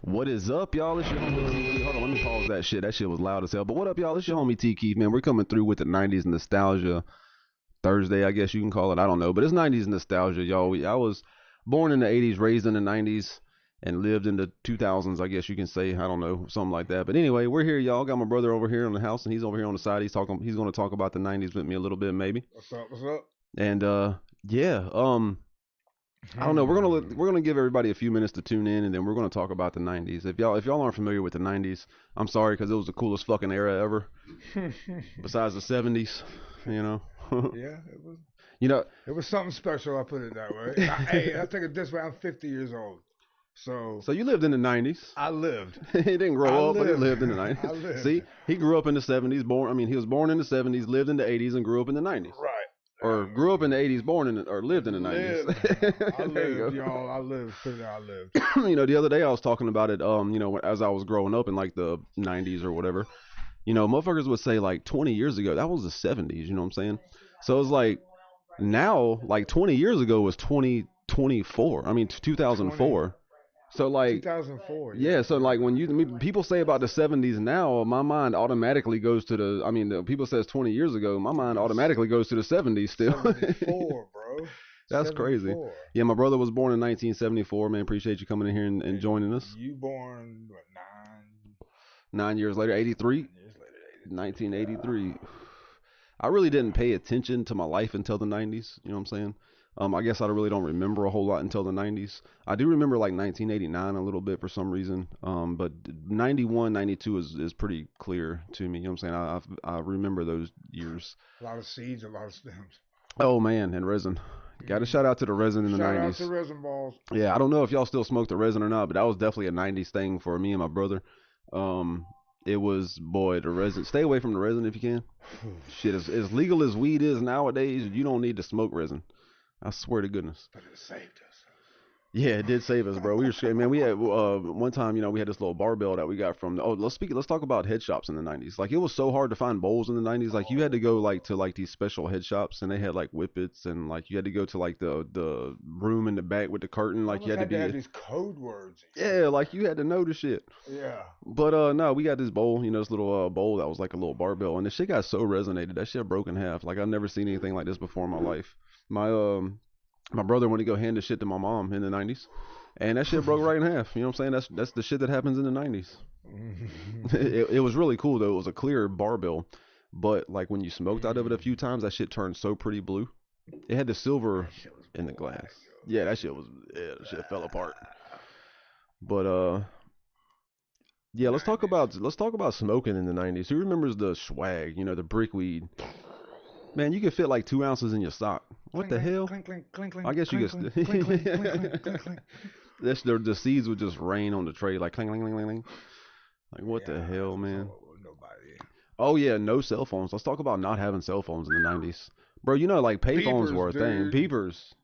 What is up, y'all? It's your homie T. Hold on, let me pause that shit. That shit was loud as hell. But what up, y'all? It's your homie T-Kief, man. We're coming through with the 90s nostalgia Thursday, I guess you can call it. I don't know. But it's 90s nostalgia, y'all. I was born in the 80s, raised in the 90s, and lived in the 2000s, I guess you can say. I don't know, something like that. But anyway, we're here, y'all. Got my brother over here in the house, and he's over here on the side. He's going to talk about the 90s with me a little bit, maybe. What's up? What's up? And, yeah, I don't know. We're gonna give everybody a few minutes to tune in, and then we're gonna talk about the '90s. If y'all aren't familiar with the '90s, I'm sorry because it was the coolest fucking era ever. Besides the '70s, you know. Yeah, it was. You know, it was something special. I put it that way. Hey, I take it this way. I'm 50 years old, so you lived in the '90s. I lived. He didn't grow up, but he lived in the '90s. I lived. See, he grew up in the '70s. He was born in the '70s, lived in the '80s, and grew up in the '90s. Right. Or grew up in the '80s, or lived in the '90s. I lived, y'all. I lived. I lived. The other day I was talking about it. As I was growing up in like the '90s or whatever, motherfuckers would say like 20 years ago that was the '70s. You know what I'm saying? So it's like now, like 20 years ago was 2024. I mean 2004. So like 2004. Yeah. So like when people say about the '70s now, my mind automatically goes to the people says 20 years ago, my mind automatically goes to the '70s still. 74, bro. That's 74. crazy. Yeah, my brother was born in 1974. Man, appreciate you coming in here and joining us. You born what, 9 years later, 83. 9 years later, 1983. I really didn't pay attention to my life until the '90s. You know what I'm saying? I guess I really don't remember a whole lot until the '90s. I do remember like 1989 a little bit for some reason. But 91, 92 is pretty clear to me. You know what I'm saying? I remember those years. A lot of seeds, a lot of stems. Oh man, and resin. Got to shout out to the resin in the '90s. Shout out to resin balls. Yeah, I don't know if y'all still smoke the resin or not, but that was definitely a '90s thing for me and my brother. It was, boy, the resin. Stay away from the resin if you can. Shit, as legal as weed is nowadays, you don't need to smoke resin. I swear to goodness. But it saved us. Yeah, it did save us, bro. We were scared, man. We had one time, we had this little barbell that we got from. Oh, let's talk about head shops in the '90s. Like it was so hard to find bowls in the '90s. Like you had to go to these special head shops, and they had like whippets, and like you had to go to like the room in the back with the curtain. Like you had to have these code words. Yeah, like you had to know the shit. Yeah. But no, we got this bowl, this little bowl that was like a little barbell, and the shit got so resonated. That shit broke in half. Like I've never seen anything like this before in my life. My brother went to go hand the shit to my mom in the '90s, and that shit broke right in half. You know what I'm saying? That's the shit that happens in the '90s. It was really cool though. It was a clear barbell, but like when you smoked out of it a few times, that shit turned so pretty blue. It had the silver in the glass. Yeah, that shit fell apart. But yeah, let's talk about smoking in the '90s. Who remembers the swag? The brick weed. Man, you could fit like 2 ounces in your sock. What the hell? Clink, clink, clink, clink, I guess you clink, could. clink, clink, clink, clink, clink. The seeds would just rain on the tray like clink, clink, clink, clink, clink. Like what the hell, man? Nobody. Oh yeah, no cell phones. Let's talk about not having cell phones in the '90s, bro. Like payphones were a thing. Beepers.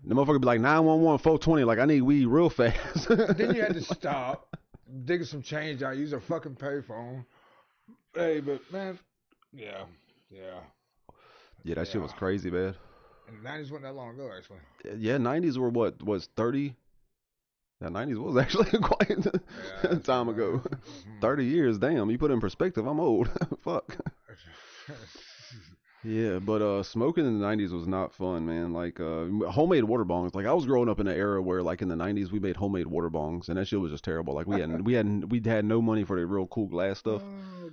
The motherfucker be like 911 420. Like I need weed real fast. Then you had to stop, dig some change out, use a fucking payphone. Hey, but man, yeah. Yeah, that shit was crazy, man. And the '90s wasn't that long ago, actually. Yeah, '90s were what was 30. That '90s was actually quite a time ago. 30 years, damn. You put it in perspective, I'm old. Fuck. Yeah, but smoking in the '90s was not fun, man. Like homemade water bongs. Like I was growing up in an era where, like in the '90s, we made homemade water bongs, and that shit was just terrible. Like we had no money for the real cool glass stuff.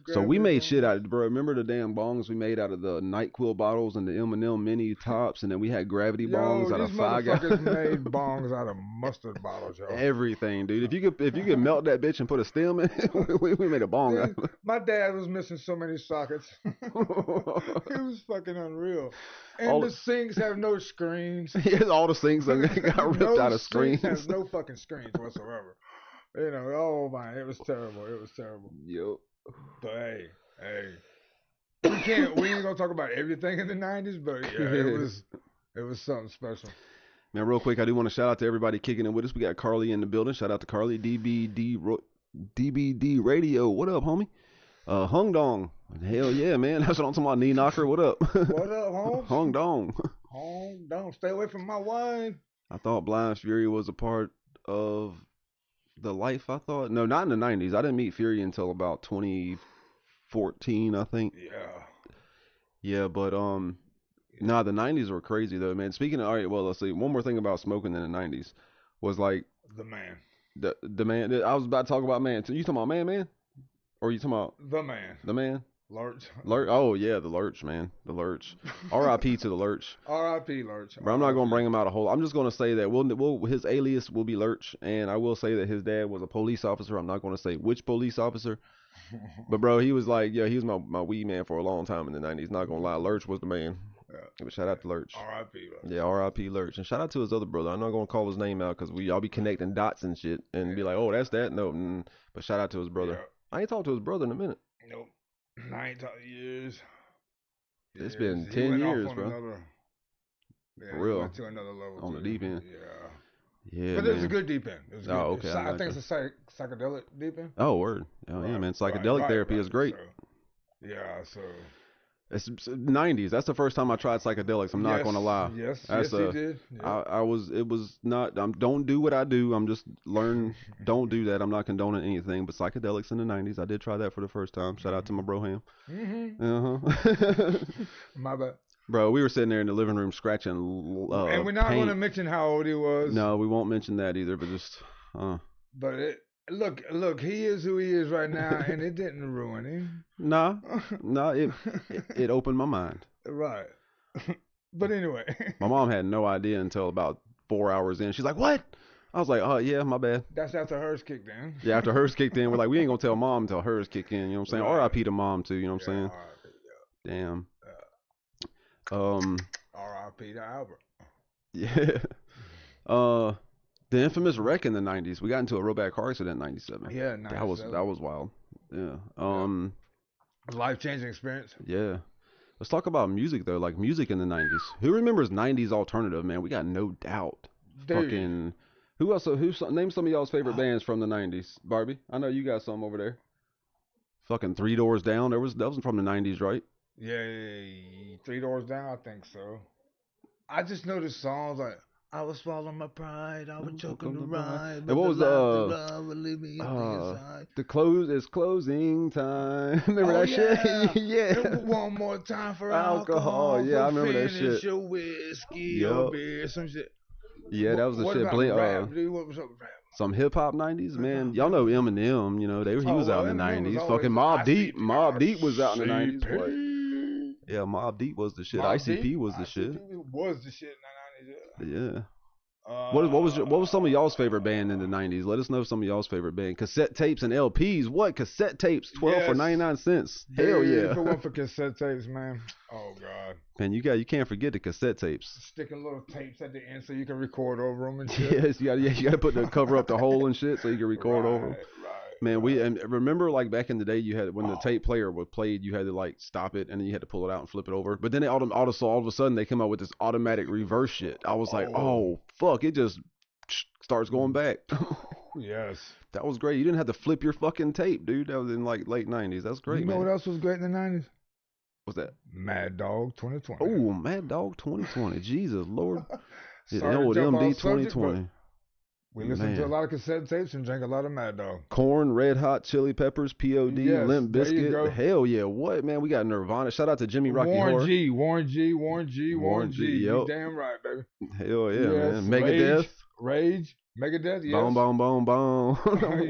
So we made shit out of, bro. Remember the damn bongs we made out of the NyQuil bottles and the M&M mini tops, and then we had gravity bongs out of Five Guys. These motherfuckers made bongs out of mustard bottles, yo. Everything, dude. If you could melt that bitch and put a stem in it, we made a bong out of it. My dad was missing so many sockets. It was fucking unreal. And the sinks have no screens. Yeah, all the sinks got ripped out of screens. Have no fucking screens whatsoever. Oh my, it was terrible. Yep. But hey, we ain't gonna talk about everything in the '90s, but yeah, it was something special. Man, real quick, I do want to shout out to everybody kicking in with us. We got Carly in the building. Shout out to Carly, DBD Radio. What up, homie? Hung Dong. Hell yeah, man. That's what I'm talking about. Knee knocker. What up? What up, Holmes? Hung Dong. Hung Dong. Stay away from my wine. I thought Blind Fury was a part of the life I thought. No, not in the 90s. I didn't meet Fury until about 2014, I think. Yeah. Yeah, but nah, the 90s were crazy though, man. Speaking of, all right, well, let's see. One more thing about smoking in the 90s was like The man. the man. I was about to talk about man. You talking about man, or you talking about The man. the man? Lurch. Lurch. Oh yeah, the Lurch, man. The Lurch. R.I.P. to the Lurch. R.I.P. Lurch. But I'm not gonna bring him out a whole. I'm just gonna say that his alias will be Lurch, and I will say that his dad was a police officer. I'm not gonna say which police officer, but bro, he was like, yeah, he was my weed man for a long time in the 90s. Not gonna lie, Lurch was the man. Yeah. But shout out to Lurch. R.I.P. Lurch. Yeah, R.I.P. Lurch, and shout out to his other brother. I'm not gonna call his name out because y'all be connecting dots and shit, and be like, oh, that's that. No, but shout out to his brother. Yeah. I ain't talked to his brother in a minute. Nope. 9 years. It's been 10 years, bro. For real. Went to another level. On the deep end. Yeah. Yeah, But man. it was a good deep end. It was good. Oh, okay. I think it's a psychedelic deep end. Oh, word. Oh, yeah, man. Psychedelic therapy is great. So, yeah, so. It's 90s. That's the first time I tried psychedelics. I'm not gonna lie. Yes, That's you did. Yeah. It was not. Don't do what I do. I'm just learn. Don't do that. I'm not condoning anything. But psychedelics in the 90s, I did try that for the first time. Shout out to my bro Ham. My bad. Bro, we were sitting there in the living room scratching. And we're not going to mention how old he was. No, we won't mention that either. But just. But look, he is who he is right now, and it didn't ruin him. Nah, it opened my mind. Right. But anyway. My mom had no idea until about 4 hours in. She's like, "What?" I was like, "Oh, yeah, my bad." That's after hers kicked in. Yeah, after hers kicked in, we're like, we ain't gonna tell mom until hers kick in. You know what I'm saying? Right. R.I.P. to mom too. You know what I'm saying? Yeah. Damn. R.I.P. to Albert. Yeah. The infamous wreck in the 90s. We got into a real bad car accident in 97. Yeah, 97. That was wild. Yeah. Life-changing experience. Yeah. Let's talk about music though. Like music in the 90s. Who remembers 90s alternative, man? We got no doubt. Dude. Fucking. Who else? Name some of y'all's favorite bands from the 90s. Barbie, I know you got some over there. Fucking Three Doors Down. That was from the 90s, right? Yeah, 3 Doors Down. I think so. I just know the songs like I was swallowing my pride, I was choking the ride. And what was the close? It's closing time. Remember that shit? Yeah. One more time for alcohol. Yeah, I remember that shit. Your whiskey, or beer, some shit. Yeah, that was the shit. Rap, dude? What was up with rap? Some hip hop 90s, man. Y'all know Eminem. You know he was out in the 90s. Fucking Mobb Deep was out in the 90s. What? Yeah, Mobb Deep was the shit. ICP was the shit. Was the shit in the 90s. Yeah. What was some of y'all's favorite band in the 90s? Let us know some of y'all's favorite band. Cassette tapes and LPs. What? Cassette tapes, 12 for 99 cents. Hell yeah. If it weren't for cassette tapes, man. Oh God. Man, you can't forget the cassette tapes. Sticking little tapes at the end so you can record over them and shit. Yes, you gotta put the cover up the hole and shit so you can record over them. Man, and remember like back in the day, you had when the tape player was played, you had to like stop it and then you had to pull it out and flip it over. But then all of a sudden they came out with this automatic reverse shit. I was like, oh fuck, it just starts going back. Yes, that was great. You didn't have to flip your fucking tape, dude. That was in like late 90s. That's great. You know what else was great in the 90s? What's that? Mad Dog 2020. Oh, Mad Dog 2020. Jesus Lord. MD 2020. We listened to a lot of cassette tapes and drank a lot of Mad Dog. Corn, Red Hot Chili Peppers, POD, yes, Limp Bizkit. Hell yeah. What, man? We got Nirvana. Shout out to Jimmy Rocky Warren Horror. Warren G. Yep. You damn right, baby. Hell yeah, man. Megadeth. Rage. Megadeth, yes. Bone.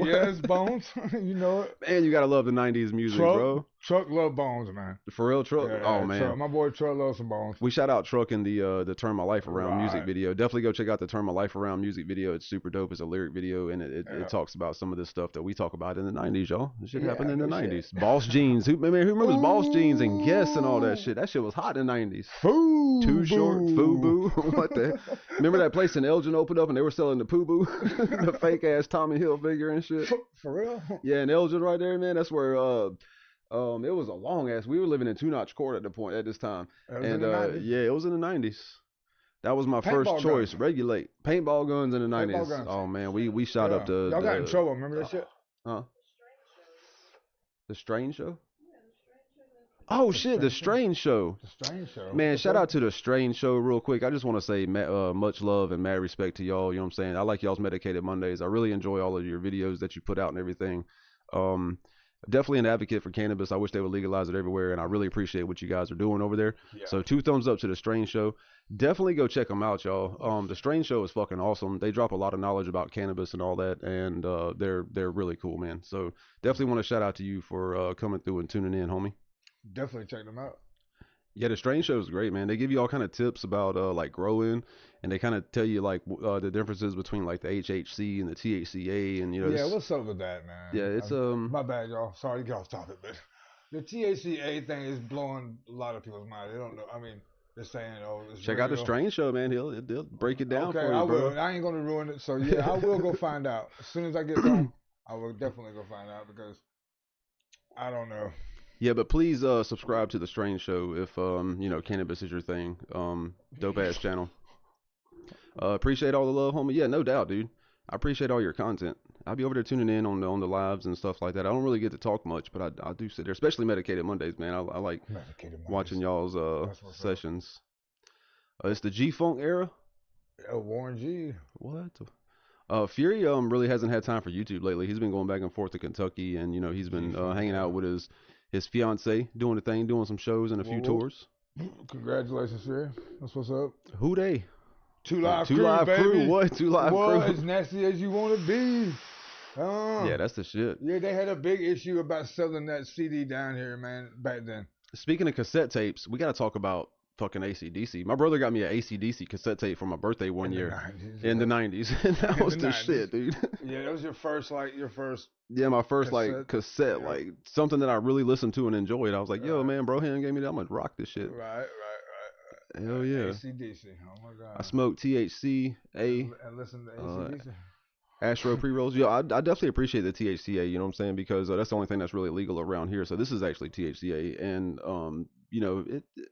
Yes, Bones. You know it. Man, you gotta love the 90s music, bro. Truck love Bones, man. For real, Truck? Yeah, oh, man. Truck. My boy Truck loves some Bones. We shout out Truck in the Turn My Life Around music video. Definitely go check out the Turn My Life Around music video. It's super dope. It's a lyric video, and it talks about some of this stuff that we talk about in the 90s, y'all. This shit happened in the 90s. Boss Jeans. Who remembers Boss Jeans and Guess and all that shit? That shit was hot in the 90s. Too Short, Fubu. What the? Remember that place in Elgin opened up and they were selling the Poo-Boo? The fake ass Tommy Hilfiger and shit. For real? Yeah, in Elgin right there, man. That's where it was a long ass. We were living in Two Notch Court at this time, and yeah, it was in the 90s. That was my first choice. Guns. Regulate paintball guns in the 90s. Oh man, we shot up the. Y'all got in trouble. Remember that shit? Huh? The Strange Show. Oh shit, the Strange Show. The Strange Show. Man, What's shout up? out to the Strange Show real quick. I just want to say much love and mad respect to y'all. You know what I'm saying? I like y'all's Medicated Mondays. I really enjoy all of your videos that you put out and everything. Um, Definitely an advocate for cannabis. I wish they would legalize it everywhere, and I really appreciate what you guys are doing over there. Yeah. So 2 thumbs up to the Strange Show. Definitely go check them out, y'all. The Strange Show is fucking awesome. They drop a lot of knowledge about cannabis and all that, and they're really cool, man. So definitely want to shout out to you for coming through and tuning in, homie. Definitely check them out. Yeah, the Strange Show is great, man. They give you all kind of tips about like growing, and they kind of tell you like the differences between like the HHC and the THCA, and you know. Yeah, what's up with that, man? Yeah, it's My bad, y'all. Sorry to get off topic, but the THCA thing is blowing a lot of people's mind. They don't know. I mean, they're saying, "Oh, it's check real." out the Strange Show, man. They'll break it down Okay, for you, I bro. will. I ain't gonna ruin it. So yeah, I will go find out as soon as I get home. I will definitely go find out because I don't know. Yeah, but please subscribe to the Strange Show if you know cannabis is your thing. Dope ass channel. Appreciate all the love, homie. Yeah, no doubt, dude. I appreciate all your content. I'll be over there tuning in on the lives and stuff like that. I don't really get to talk much, but I do sit there, especially Medicated Mondays, man. I like Medicated watching Mondays. y'all's That's sessions. It's the G Funk era. Warren G. What? Fury really hasn't had time for YouTube lately. He's been going back and forth to Kentucky, and you know he's been hanging out with his fiance, doing the thing, doing some shows and a few tours. Congratulations, Fury. That's what's up. Who they? Two Live Two Crew, Live baby. Crew. What? Two Live What? Crew. As nasty as you want to be. Yeah, that's the shit. Yeah, they had a big issue about selling that CD down here, man, back then. Speaking of cassette tapes, we got to talk about fucking AC/DC. My brother got me an AC/DC cassette tape for my birthday one year in the 90s. And that was the shit, dude. Yeah, that was your first. Yeah, my first cassette. like cassette, Yeah. like something that I really listened to and enjoyed. I was like, yo, man, bro, hand gave me that. I'm gonna rock this shit. Right. Hell yeah. AC/DC. Oh my god. I smoked THCA, And listen to AC/DC. Astro pre-rolls. Yeah, I definitely appreciate the THCA, you know what I'm saying? Because that's the only thing that's really legal around here. So this is actually THCA, and you know,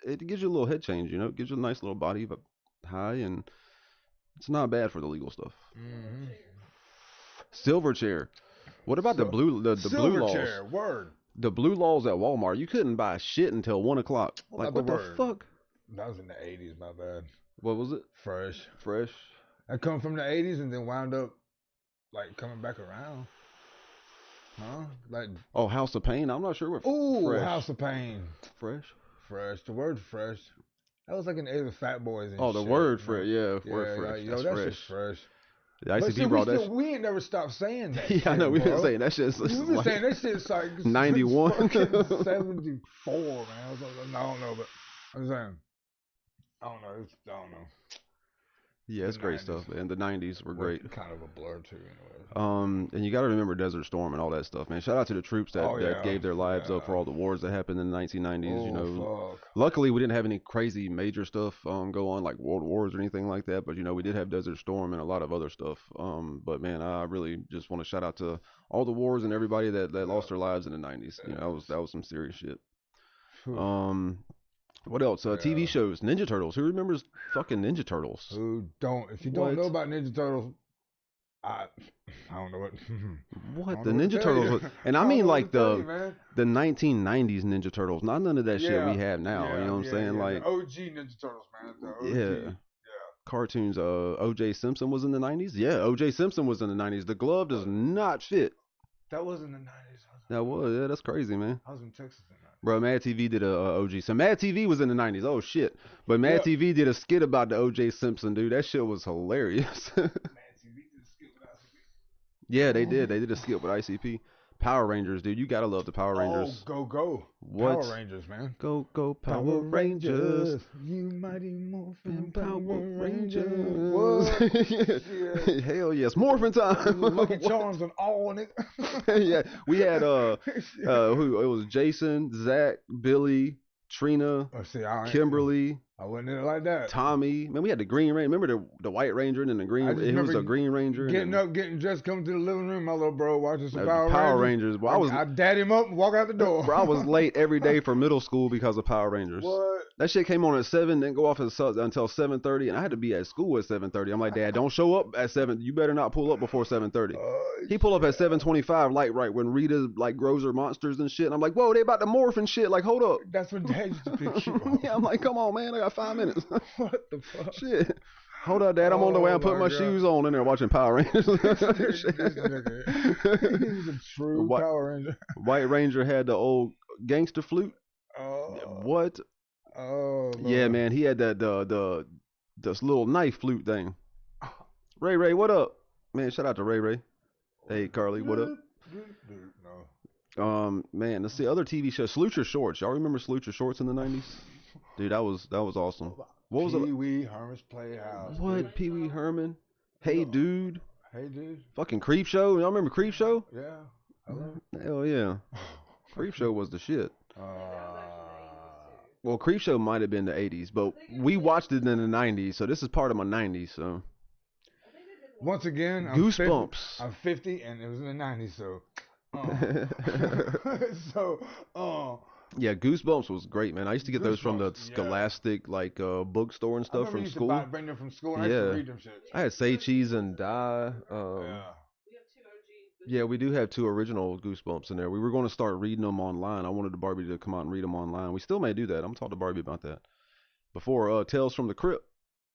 it gives you a little head change, you know, it gives you a nice little body high, and it's not bad for the legal stuff. Mm-hmm. Silverchair. What about the blue laws? Silverchair, word. The blue laws at Walmart. You couldn't buy shit until 1 o'clock. Like what the fuck? That was in the 80s, my bad. What was it? Fresh. I come from the 80s and then wound up like coming back around. Huh? Like House of Pain. I'm not sure what. Fresh. House of Pain. Fresh. The word fresh. That was like an A of Fat Boys. And the shit, word fresh. Yeah, word fresh. Like, yo, that's just fresh. The ICP brought that. We ain't never stopped saying that. Yeah, I know. We've been saying that shit. We've been saying that shit's like 91, 74, man. I was like, I don't know, but I'm saying, I don't know. Yeah, it's great stuff, man. The 90s were great. Kind of a blur too, anyway. And you got to remember Desert Storm and all that stuff, man. Shout out to the troops that gave their lives up for all the wars that happened in the 1990s. You know, luckily we didn't have any crazy major stuff go on like world wars or anything like that. But you know, we did have Desert Storm and a lot of other stuff. But man, I really just want to shout out to all the wars and everybody that lost their lives in the 90s. You know, that was some serious shit. What else? TV shows. Ninja Turtles. Who remembers fucking Ninja Turtles? Who don't? If you don't know about Ninja Turtles, I don't know what. What the Ninja Turtles? And I mean like the 1990s Ninja Turtles, not none of that shit we have now. You know what I'm saying? Like the OG Ninja Turtles, man. The OG. Yeah. Cartoons. O.J. Simpson was in the 90s. Yeah, O.J. Simpson was in the 90s. The glove does not fit. That was in the 90s. That was. Yeah, that's crazy, man. I was in Texas in that. Bro, Mad TV did a OG. So Mad TV was in the 90s. Oh shit. But Mad TV did a skit about the O.J. Simpson, dude. That shit was hilarious. Mad TV did a skit with ICP. Yeah, they did. They did a skit with ICP. Power Rangers, dude. You gotta love the Power Rangers. Go. What? Power Rangers, man. Go Power Rangers. You mighty morphin' Power Rangers. What? Hell yes. Morphin' time. Lucky Charms and all in it. Yeah. We had who it was Jason, Zach, Billy, Trina, Kimberly, I wasn't in it like that. Tommy, man, we had the Green Ranger. Remember the White Ranger and then the Green? I just It was remember a Green Ranger. getting up, getting dressed, coming to the living room, my little bro watching some Power Rangers. Well, I dad him up and walk out the door. Bro, I was late every day for middle school because of Power Rangers. What? That shit came on at 7, didn't go off until 7:30, and I had to be at school at 7:30. I'm like, Dad, don't show up at 7. You better not pull up before 7:30. He pulled up at 7:25, light right when Rita like grows her monsters and shit. And I'm like, whoa, they about to morph and shit. Like, hold up. That's when Dad used to pick you up. Yeah, I'm like, come on, man, I got 5 minutes. What the fuck? Shit. Hold up, Dad. I'm on the way. I'm putting my shoes on in there watching Power Rangers. This nigga. He's a true Power Ranger. White Ranger had the old gangster flute. What? Oh. Yeah, man. He had that this little knife flute thing. Ray, what up? Man, shout out to Ray. Hey, Carly, what up? No. Man, let's see other TV shows. Salute Your Shorts. Y'all remember Salute Your Shorts in the 90s? Dude, that was awesome. What was it? Pee Wee Herman's Playhouse. What? Pee Wee Herman? Hey, dude. Hey, dude. Fucking Creep Show. Y'all remember Creep Show? Yeah. Hello. Hell yeah. Creep Show was the shit. Well, Creep Show might have been the 80s, but we watched it in the 90s, so this is part of my 90s, so. Once again, Goosebumps. I'm 50, and it was in the 90s, so. Yeah, Goosebumps was great, man. I used to get those from the Scholastic bookstore and stuff from school. Bring them from school. And I used to read them shit. I had Say Cheese and Die. Yeah, we do have 2 original Goosebumps in there. We were going to start reading them online. I wanted the Barbie to come out and read them online. We still may do that. I'm talking to Barbie about that. Before Tales from the Crypt.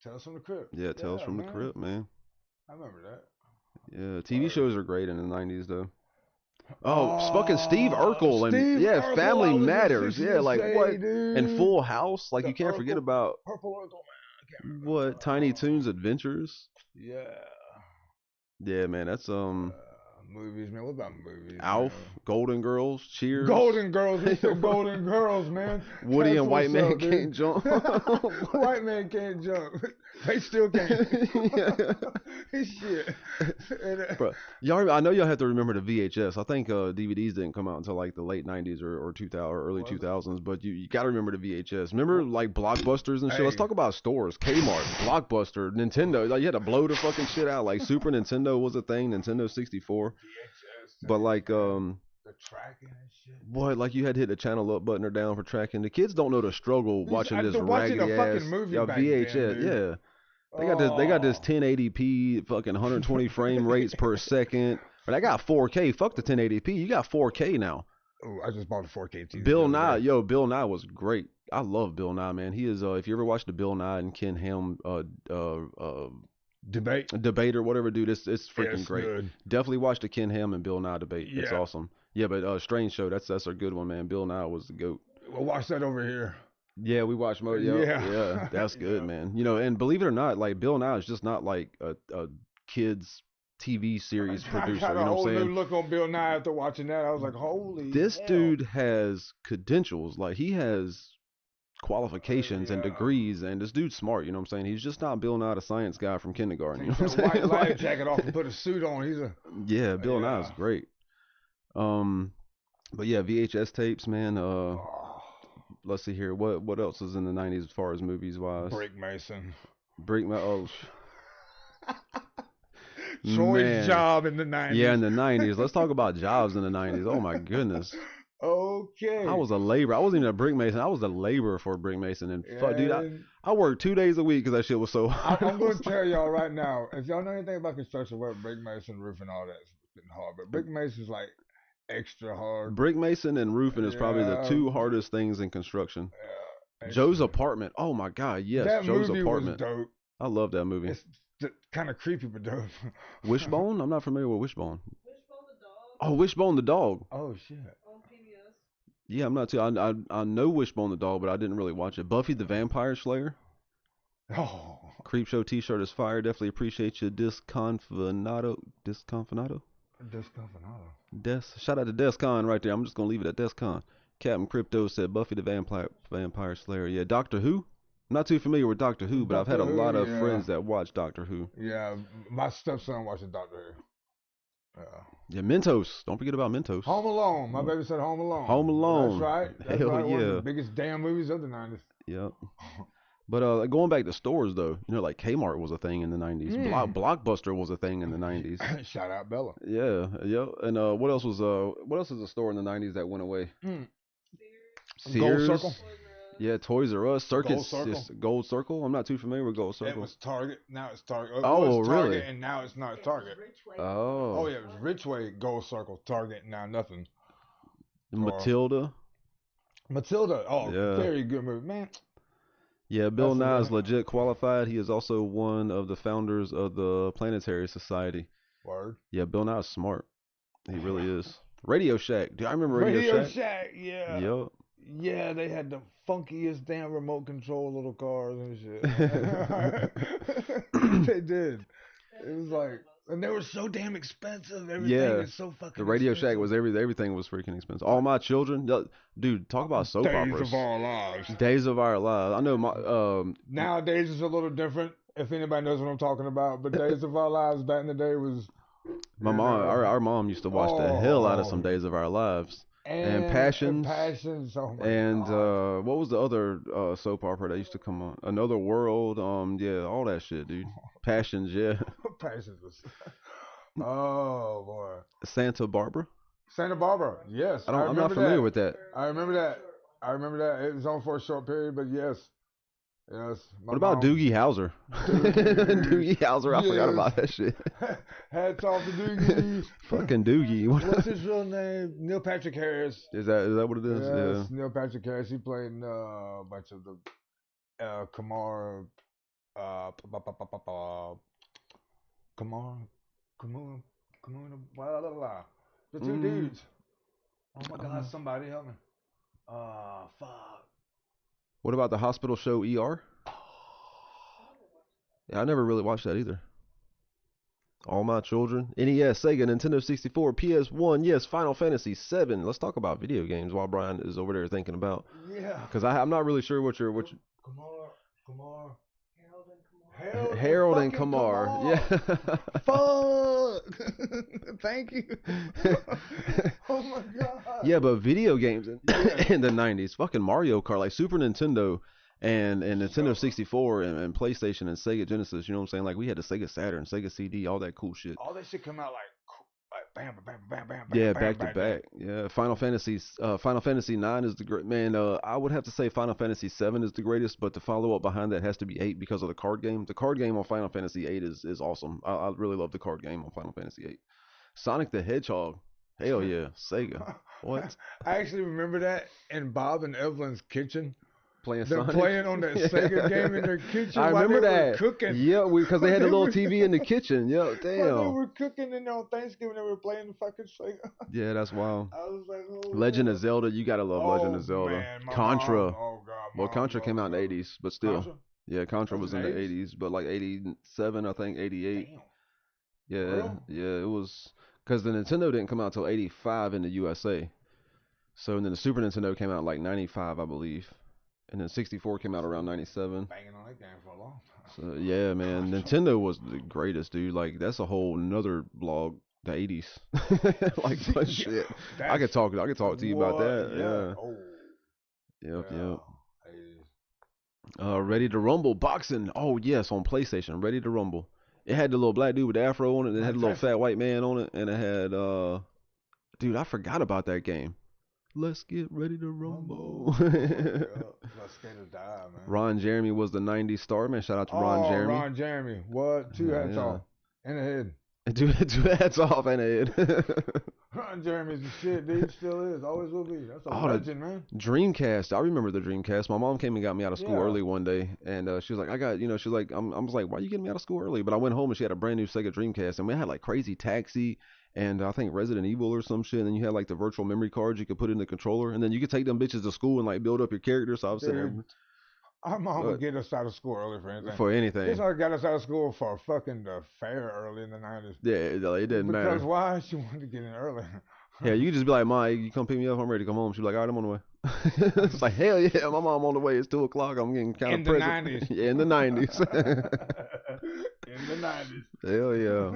Tales from the Crypt. Yeah, Tales from the Crypt, man. I remember that. Yeah, TV shows are great in the 90s, though. Oh, fucking Steve Urkel and Urkel, Family Matters. Yeah, like say, what? Dude. And Full House. Like you can't Urkel, forget about Purple Urkel, man. I can't remember. What? Tiny Toons Adventures. Yeah. Yeah, man. That's movies, man. What about movies? Alf, man? Golden Girls, Cheers. Golden Girls. We said Golden Girls, man. Woody That's and White Man dude. Can't Jump. White Man Can't Jump. They still can't. Shit. Bro, I know y'all have to remember the VHS. I think DVDs didn't come out until like the late 90s or 2000 or early 2000s, but you got to remember the VHS. Remember like Blockbusters and shit? Let's talk about stores. Kmart, Blockbuster, Nintendo. Like you had to blow the fucking shit out. Like Super Nintendo was a thing, Nintendo 64. But like the tracking and shit. What, like you had to hit the channel up button or down for tracking. The kids don't know the struggle watching this raggedy ass VHS. Then, yeah. They got this 1080p fucking 120 frame rates per second. But I got 4K. Fuck the 1080p. You got 4K now. Oh, I just bought a 4K TV. Bill Nye was great. I love Bill Nye, man. He is if you ever watched the Bill Nye and Ken Ham debate or whatever, dude, it's freaking great. Good. Definitely watch the Ken Ham and Bill Nye debate. Yeah. It's awesome. Yeah, but Strange Show, that's a good one, man. Bill Nye was the GOAT. We'll watch that over here. Yeah, we watch more. Yeah, that's good, man. You know, and believe it or not, like Bill Nye is just not like a kids TV series producer. I got a whole new look on Bill Nye after watching that. I was like, holy. This dude has credentials. Like he has qualifications and degrees, and this dude's smart. You know what I'm saying? He's just not Bill Nye, the science guy from kindergarten. You know what I'm saying? White life jacket off and put a suit on. He's Bill Nye is great. But yeah, VHS tapes, man. Let's see here. What else is in the 90s as far as movies wise? Brick Mason. Troy's job in the 90s. Yeah, in the 90s. Let's talk about jobs in the 90s. Oh my goodness. Okay. I was a laborer. I wasn't even a brick mason. I was a laborer for a brick mason. And dude, I worked 2 days a week because that shit was so hard. I'm going to tell y'all right now. If y'all know anything about construction work, brick mason, roofing, all that, it's been hard. But brick mason's like extra hard. Brick mason and roofing is probably the 2 hardest things in construction. Yeah. Joe's Apartment. Oh my God, yes, that Joe's movie Apartment. Was dope. I love that movie. It's kind of creepy, but dope. Wishbone? I'm not familiar with Wishbone. Wishbone the dog. Oh, Wishbone the dog. Oh shit. On PBS. Yeah, I'm not too. I know Wishbone the dog, but I didn't really watch it. Buffy the Vampire Slayer. Oh. Creep Show T-shirt is fire. Definitely appreciate you, Disconfinato. Shout out to Descon right there. I'm just gonna leave it at Descon. Captain Crypto said Buffy the Vampire Slayer. Yeah, Doctor Who. I'm not too familiar with Doctor Who, but I've had a lot of friends that watch Doctor Who. Yeah, my stepson watches Doctor Who. Yeah, Mentos. Don't forget about Mentos. Home Alone. My baby said Home Alone. Home Alone. That's right. That's Hell right. Yeah. One of the biggest damn movies of the 90s. Yep. But going back to stores though, you know, like Kmart was a thing in the '90s. Blockbuster was a thing in the '90s. Shout out Bella. Yeah, yeah. And what else is a store in the '90s that went away? Mm. Gold Sears. Circle. Yeah, Toys R Us, Gold Circle. Gold Circle. I'm not too familiar with Gold Circle. It was Target. Now it's Target. It Oh, was Target, really? and now it's not Target. Oh. Oh yeah, it was Richway, Gold Circle, Target. Now nothing. Matilda. Matilda. Oh, Yeah. very good movie, man. Yeah, Bill Nye is legit qualified. He is also one of the founders of the Planetary Society. Word. Yeah, Bill Nye is smart. He really is. Radio Shack. Do I remember Radio Shack? Yeah. Yep. Yeah, they had the funkiest damn remote control little cars and shit. They did. It was like, and they were so damn expensive. Everything was so fucking. The Radio expensive. Shack was everything was freaking expensive. All My Children, dude. Talk about soap operas. Days of Our Lives. Days of Our Lives. I know my. Nowadays it's a little different. If anybody knows what I'm talking about, but Days of Our Lives back in the day was. My mom, our mom used to watch the hell out of some Days of Our Lives. And Passions. Oh my and God. What was the other soap opera that used to come on? Another World. Yeah, all that shit, dude. Passions, yeah. Passions was. Oh boy. Santa Barbara. Santa Barbara, yes. I'm not familiar with that. I remember that. It was on for a short period, but yes. Yes. What about Doogie Howser? Doogie Howser, I forgot about that shit. Hats off to Doogie. Fucking Doogie. What's his real name? Neil Patrick Harris. Is that what it is? Yes, yeah. Neil Patrick Harris. He played in a bunch of the Kamar, blah, blah, blah. The two dudes. Oh my God, somebody help me. Fuck. What about the hospital show ER? Yeah, I never really watched that either. All My Children, NES, Sega, Nintendo 64, PS1, yes, Final Fantasy 7. Let's talk about video games while Brian is over there thinking about. Yeah. Because I'm not really sure what you're. Kamar. Harold and Kamar. Yeah. Fuck. Thank you. Oh my God. Yeah, but video games in the 90s, fucking Mario Kart, like Super Nintendo and Nintendo 64 and PlayStation and Sega Genesis, you know what I'm saying? Like we had the Sega Saturn, Sega CD, all that cool shit. All that shit come out like bam, bam, bam, bam, yeah, bam, back to back. Yeah, Final Fantasy 9 is the great man. I would have to say Final Fantasy 7 is the greatest, but the follow up behind that has to be 8 because of the card game. The card game on Final Fantasy 8 is awesome. I really love the card game on Final Fantasy 8. Sonic the Hedgehog. Hell yeah, Sega. What? I actually remember that in Bob and Evelyn's kitchen. They're playing on that Sega game in their kitchen. I remember that. Cooking. Yeah, because they had the little TV in the kitchen. Yeah, damn. While they were cooking and on Thanksgiving, they were playing the fucking Sega. Yeah, that's wild. I was like, oh, Legend of Zelda, you gotta love Legend of Zelda. Man, Contra. Mom, oh God. Well, Contra came out in the 80s, but still. Contra? Yeah, Contra was in the 80s, but like 87, I think, 88. Damn. Yeah, yeah, it was because the Nintendo didn't come out until 85 in the USA. So and then the Super Nintendo came out in like 95, I believe. And then 64 came out around 97. Banging on that game for a long time. So yeah, man, Nintendo was the greatest, dude. Like that's a whole nother blog. The 80s, like what shit. I could talk to you about that. Yeah. Yep. Ready to Rumble boxing. Oh yes, on PlayStation. Ready to Rumble. It had the little black dude with the afro on it. And it had the little fat white man on it, and it had dude, I forgot about that game. Let's get ready to rumble. Let's get or die, man. Ron Jeremy was the 90s star, man. Shout out to Ron Jeremy. Ron Jeremy. What? Two hats off. In the head. Two hats off and a head. Ron Jeremy's the shit, dude. Still is. Always will be. That's a legend, man. Dreamcast. I remember the Dreamcast. My mom came and got me out of school early one day, and she was like, I was like, I was like, why are you getting me out of school early? But I went home and she had a brand new Sega Dreamcast, and we had like Crazy Taxi and I think Resident Evil or some shit. And then you had like the virtual memory cards you could put in the controller, and then you could take them bitches to school and like build up your character. So I was sitting there. Our mom would get us out of school early for anything. For anything. This like got us out of school for fucking the fair early in the 90s. Yeah, it didn't matter. Because why? She wanted to get in early. Yeah, you could just be like, Ma, you come pick me up. I'm ready to come home. She'd be like, all right, I'm on the way. It's like, hell yeah, my mom on the way. It's 2 o'clock. I'm getting kind of present. In the 90s. Yeah, in the 90s. In the 90s. Hell yeah.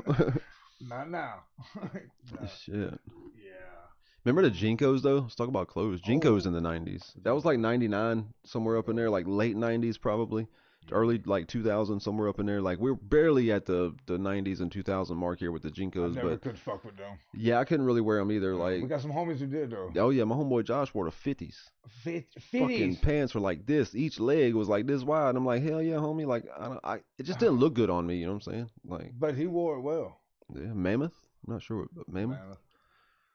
Not now. No. Shit. Yeah. Remember the Jinkos, though? Let's talk about clothes. Jinkos in the 90s. That was like 99, somewhere up in there, like late 90s probably. early like 2000, somewhere up in there. Like we're barely at the 90s and 2000 mark here with the I Jinkos, never but could fuck with them. yeah, I couldn't really wear them either. We Like, got some homies who did though. oh yeah, my homeboy Josh wore the 50s. Fifties. Fucking pants were like this. Each leg was like this wide. I'm like, hell yeah, homie. Like, it just didn't look good on me. You know what I'm saying? Like, But he wore it well. yeah, mammoth. I'm not sure what mammoth. Man,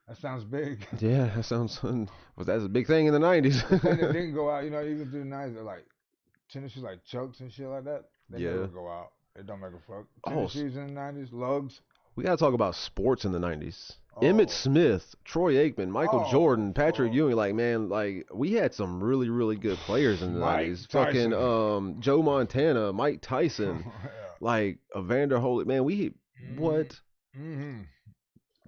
that sounds big. Yeah, that sounds. Was that a big thing in the 90s? The thing that didn't go out, you know, even through the 90s, they're like tennis shoes like Chucks and shit like that. They Yeah. never go out. It don't make a fuck. Oh, Tennis shoes in the 90s, lugs. We gotta talk about sports in the 90s. Oh. Emmett Smith, Troy Aikman, Michael Oh, Jordan, Patrick oh. Ewing. Like, man, like we had some really, really good players in the Mike 90s. Tyson. Fucking Joe Montana, Mike Tyson, Yeah. like Evander Holy. Man, what? Mm-hmm.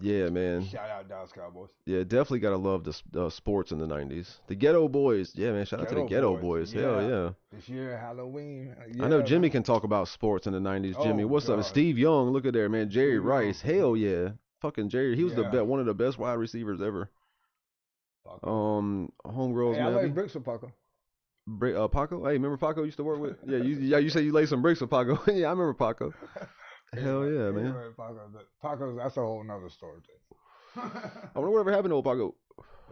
Yeah, man. Shout out Dallas Cowboys. Yeah, definitely gotta love the sports in the 90s. The Ghetto Boys. Yeah, man. Shout out to the Ghetto Boys. Hell yeah. This year, Halloween. I know Jimmy man. can talk about sports in the 90s. Jimmy, Oh, what's up? God. Steve Young, look at there, man. Jerry Steve Rice. Young. Hell yeah. Fucking Jerry. He was Yeah. one of the best wide receivers ever. Paco. Homegirls, Hey, I man. like bricks with Paco. Paco? Hey, remember Paco used to work with? Yeah, you said you laid some bricks with Paco. Yeah, I remember Paco. Hell yeah, man. Anyway, Paco's, that's a whole nother story. I wonder whatever happened to old Paco.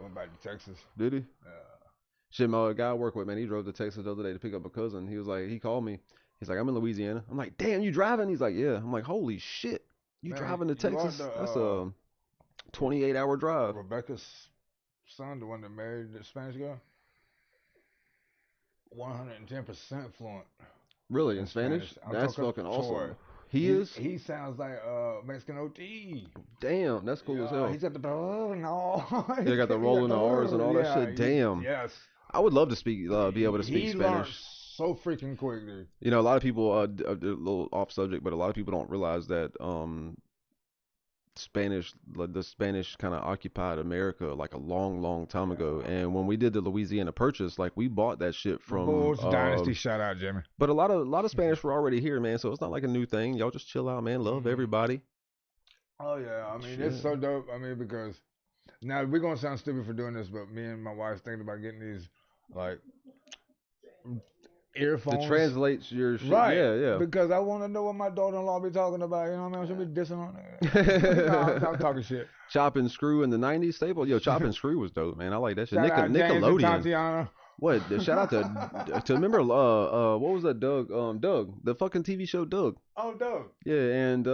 Went back to Texas. Did he? Yeah. Shit, my guy I work with, man, he drove to Texas the other day to pick up a cousin. He was like, he called me. He's like, I'm in Louisiana. I'm like, damn, you driving? He's like, yeah. I'm like, holy shit. You Man, driving to you are Texas? the, That's a 28-hour drive. Rebecca's son, the one that married the Spanish girl, 110% fluent. Really, in Spanish? I'm That's talking fucking awesome. Troy. He is? He sounds like Mexican OT. Damn, that's cool as hell. He's got the no. They got the rolling the R's and all that shit. Damn. Yes. I would love to speak, be able to speak he Spanish. learned so freaking quick, dude. You know, a lot of people, a little off subject, but a lot of people don't realize that Spanish, like the Spanish kind of occupied America like a long, long time ago. And when we did the Louisiana Purchase, like we bought that shit from Bulls Dynasty. Shout out, Jimmy. But a lot of Spanish were already here, man. So it's not like a new thing. Y'all just chill out, man. Love everybody. Oh yeah, I mean Shit. it's so dope. I mean because now we're gonna sound stupid for doing this, but me and my wife's thinking about getting these like earphones. It translates your shit. Right. Yeah. Because I want to know what my daughter-in-law be talking about. You know what I mean? She'll be dissing on it. No, I'm talking shit. Chop and Screw in the 90s staple. Yo, Chop and Screw was dope, man. I like that shit. Shout out James and Nickelodeon. Tatiana. What? Shout out to remember what was that Doug? Doug, the fucking TV show Doug. Oh, dope. Yeah, and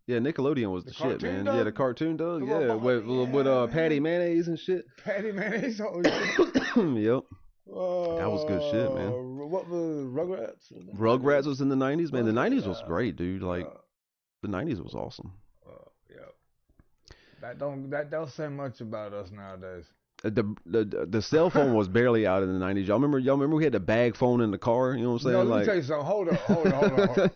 yeah, Nickelodeon was the shit, man. Doug? Yeah, the cartoon Doug. The Yeah, little with man. Patty Mayonnaise and shit. Patty Mayonnaise. Oh, shit. Yep. That was good shit, man. What was Rugrats? Rugrats was in the 90s, man. The 90s was great, dude. Like the 90s was awesome. Yeah. That don't say much about us nowadays. The cell phone was barely out in the 90s. Y'all remember we had the bag phone in the car? You know what I'm saying? No, let me tell you something. Hold on.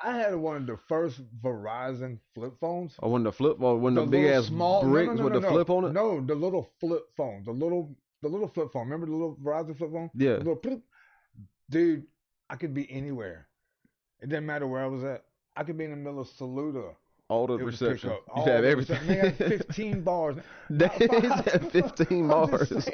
I had one of the first Verizon flip phones. Oh, when the big ass bricks with the flip on it? No, the little flip phone. The little flip phone. Remember the little Verizon flip phone? Yeah. Dude, I could be anywhere. It didn't matter where I was at. I could be in the middle of Saluda. All the It would reception. pick up. You All have the everything. reception. They had 15 bars. He's at 15 bars.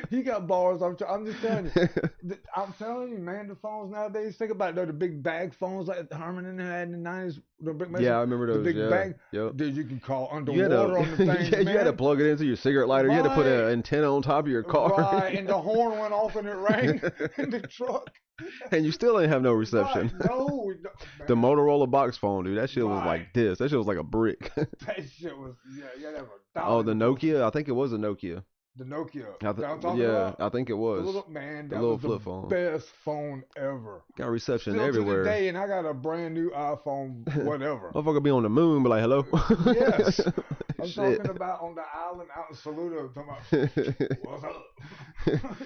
He got bars. I'm just telling you. I'm telling you, man, the phones nowadays, think about it, the big bag phones like Herman and had in the 90s. The big Yeah, I remember those. The big bag. Yep. Dude, you can call underwater on the thing, yeah, man. you had to plug it into your cigarette lighter. You had to put an Right. antenna on top of your car. Right, and the horn went off and it rang in the truck. And you still ain't have no reception. Right. No, we don't, man. The Motorola box phone, dude. That shit was Right. like this. That shit was like a brick. That shit was, yeah, that was Oh, the Nokia? I think it was a Nokia. The Nokia. I That I'm talking yeah, about? I think it was. The little, man, the that little was flip the phone. best phone ever. Got reception Still everywhere. to the day, and I got a brand new iPhone, whatever. Motherfucker be on the moon, be like, hello. Yes. I'm Shit. talking about on the island out in Saluda. Talking about, what's up?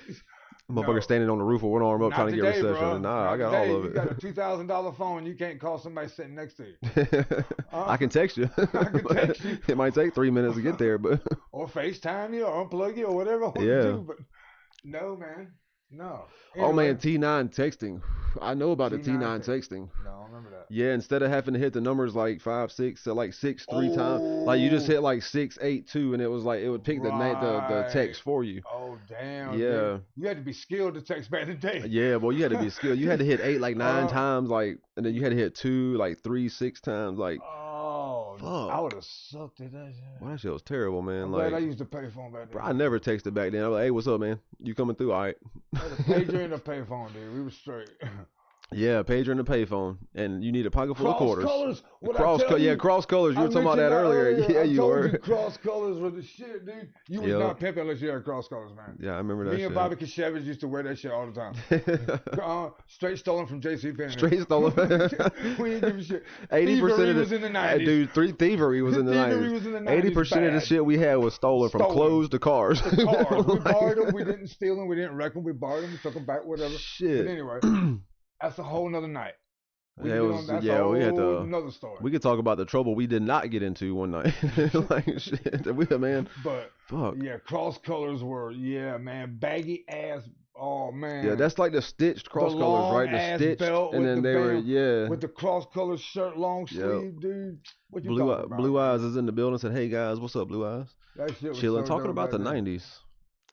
Motherfucker No. standing on the roof with one arm up Not trying to get today, reception. bro. Nah, Not I got today. all of You it. got a $2,000 phone. You can't call somebody sitting next to you. I can text you. I can text you. It might take 3 minutes to get there, but Or FaceTime you or unplug you or whatever I want Yeah. to do. But no, man. No. Oh man, Anyway, T9 texting. I know about the T9 T9 text. texting. No, I don't remember that. Yeah, instead of having to hit the numbers like 5 6, so like 6 3 times, like you just Oh, hit like 6 8 2, and it was like it would pick the right. text for you. Oh, damn, dude. Yeah, You had to be skilled to text back in the day. yeah. Well, you had to be skilled. You had to hit eight like nine uh, times, like, and then you had to hit two like 3 6 times. Like, oh, I would fuck. have sucked at that Well, shit. that shit was terrible, man. I'm glad I Like, used the payphone back bro, then. I never texted back then. I was like, hey, what's up, man? You coming through? All right. I had a pager and a payphone, dude. We were straight. Yeah, pager and a payphone, and you need a pocket full of Cross quarters. colors. What I tell Yeah, you, cross colors. You I were talking about mentioned that that earlier. earlier. Yeah, I you told you were. cross colors were the shit, dude. You was Yep. not pimping unless you had cross colors, man. Yeah, I remember that Me and shit. Bobby Kashevich used to wear that shit all the time. Straight stolen from J.C. Penney. Straight stolen. We didn't give a shit. 80% of was in the 90s. dude, thievery was in the Thievery 90s. was in the 90s. 80% of the bad. shit we had was stolen from clothes to cars. The cars. We Like, borrowed them. We didn't steal them. We didn't wreck them. We borrowed them. We took them back, whatever. shit. But anyway, that's a whole nother night. We Yeah, can it get was. on. That's Yeah, a we had whole to. another story. We could talk about the trouble we did not get into one night. Like shit, man. But Fuck. yeah, cross colors were man, baggy ass. Oh man. Yeah, that's like the stitched cross the colors, long right? The ass stitched, belt and with then the they were with the cross color shirt, long Yep. sleeve, dude. What you Blue talking about? Blue Eyes is in the building. Said, "Hey guys, what's up, Blue Eyes?" That shit was Chilling, so talking dope about back the then. '90s.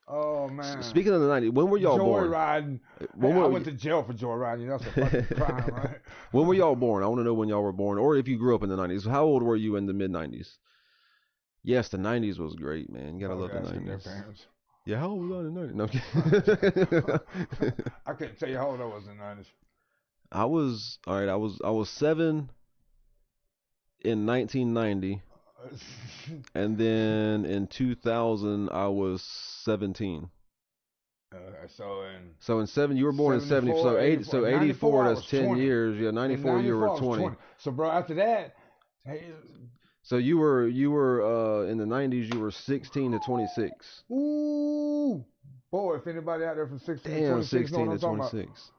Oh man. Speaking of the '90s, when were y'all born? Joyriding. When Hey, I were went to jail for joyriding. That's a fucking crime, right? when were y'all born? I want to know when y'all were born, or if you grew up in the '90s. How old were you in the mid '90s? Yes, the '90s was great, man. You gotta love the asking their '90s. parents. Yeah, how old were you in the '90s? No, I'm kidding. I couldn't tell you how old I was in the 90s. I was all right. I was 7 in 1990, and then in 2000 I was 17. So in 7 you were born in 70. So 8 so 84 that's 10 20. years. Yeah, 94 you were 20. So bro, after that, hey, So you were in the 90s you were 16 to 26. ooh, boy, if anybody out there from 16 to Damn, 26 know 16 what to I'm talking about. 26.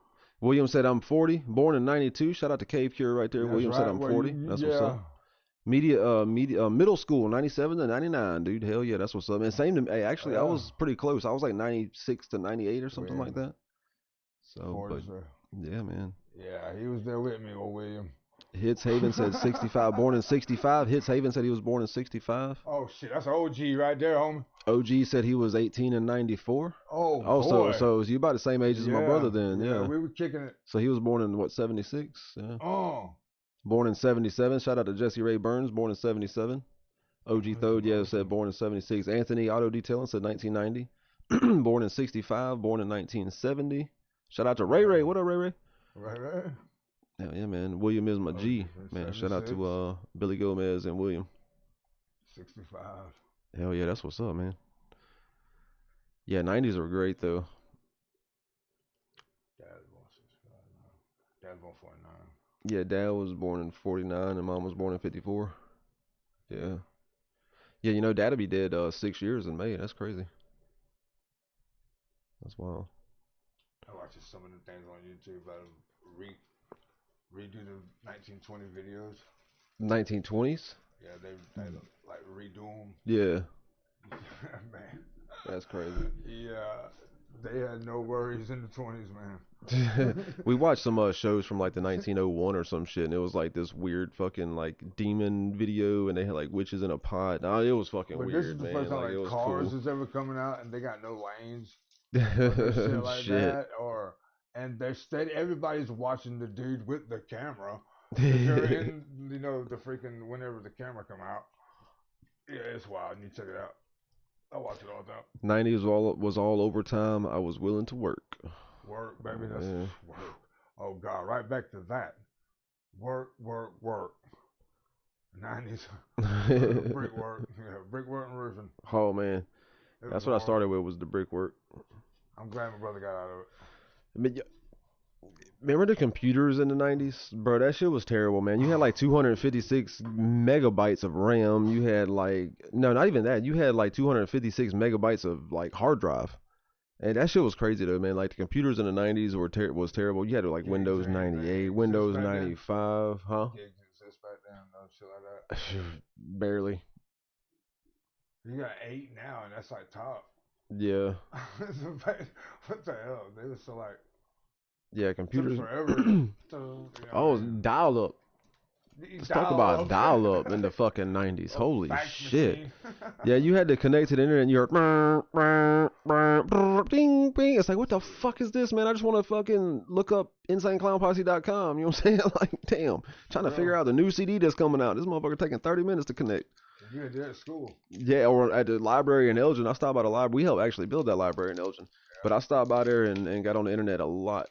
William said I'm 40, born in 92. Shout out to Cave Cure right there. That's William said right. I'm Well, 40. That's what's up. Middle school 97 to 99, dude. Hell yeah, that's what's up. And same to hey, actually I was pretty close. I was like 96 to 98 or something like that. So, but yeah, man. Yeah, he was there with me, old William. Hits Haven said 65, born in 65. Hits Haven said he was born in 65. Oh shit, that's an OG right there, homie. OG said he was 18 in 94. Oh, boy. So you about the same age as yeah, my brother then, yeah. we were kicking it. So he was born in what, 76? Yeah. Oh. Born in 77. Shout out to Jesse Ray Burns, born in 77. OG Thode, yeah, said born in 76. Anthony Auto Detailing said 1990. Born in 65, born in 1970. Shout out to Ray Ray. What up, Ray Ray? Right. Yeah, man. William is my G. Man, shout out to Billy Gomez and William. 65. Hell yeah, that's what's up, man. Yeah, 90s were great, though. Dad's born 65. Dad's born 49. Yeah, Dad was born in 49 and Mom was born in 54. Yeah. Yeah, you know, Dad'll be dead 6 years in May. That's crazy. That's wild. I watched some of the things on YouTube about redo the 1920 videos. 1920s? Yeah, they like redo them. Yeah. Man. That's crazy. Yeah, they had no worries in the 20s, man. We watched some shows from like the 1901 or some shit, and it was like this weird fucking like demon video, and they had like witches in a pot. Nah, it was fucking weird, man. This is the first time like cars is ever coming out, and they got no lanes. Shit like that, and they're steady. Everybody's watching the dude with the camera. They're in, the freaking whenever the camera come out. Yeah, it's wild. You check it out. I watch it all the time. 90s was all overtime. I was willing to work. Work, baby. That's work. Oh God, right back to that. Work. 90s. Brickwork. Yeah, brickwork and roofing. Oh man, that's what I started with was the brickwork. I'm glad my brother got out of it. I mean, remember the computers in the 90s? Bro, that shit was terrible, man. You had like 256 megabytes of RAM. You had like, no, not even that. You had like 256 megabytes of like hard drive. And that shit was crazy though, man. Like the computers in the 90s was terrible. You had like Windows 98, Windows 95, huh? Gigs exist back then, no shit like that. Barely. You got 8 now, and that's like top. Yeah. What the hell? They were so like. Yeah, Took computers. forever. You Oh, know, dial up. Let's talk about dial up in the fucking 90s. or Holy fax shit. machine. Yeah, you had to connect to the internet and you heard ding, bing. It's like, what the fuck is this, man? I just want to fucking look up insaneclownposse.com. You know what I'm saying? Like, damn. Trying to figure out the new CD that's coming out. This motherfucker taking 30 minutes to connect. You had that at school. Yeah, or at the library in Elgin. I stopped by the library. We helped actually build that library in Elgin. Yeah. But I stopped by there and got on the internet a lot.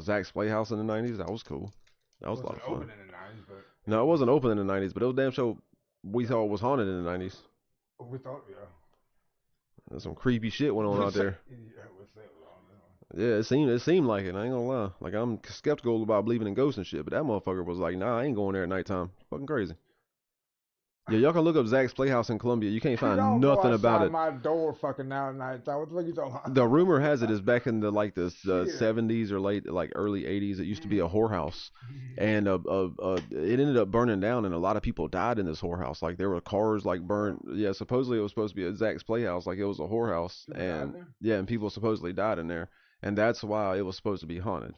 Zach's Playhouse in the 90s. That was cool. That was a lot of fun. Open in the 90s, but no, it wasn't open in the 90s, but it was damn sure we thought it was haunted in the 90s. We thought, yeah. There's some creepy shit went on out there. Yeah, it seemed like it. I ain't gonna lie. Like, I'm skeptical about believing in ghosts and shit, but that motherfucker was like, nah, I ain't going there at nighttime. Fucking crazy. Yeah, y'all can look up Zach's Playhouse in Columbia. You can't find nothing about it. My door fucking now at night. What the fuck you talking about? The rumor has it is back in the 70s or early 80s. It used to be a whorehouse, and it ended up burning down, and a lot of people died in this whorehouse. Like, there were cars like burned. Yeah, supposedly it was supposed to be a Zach's Playhouse, like it was a whorehouse, and people supposedly died in there, and that's why it was supposed to be haunted.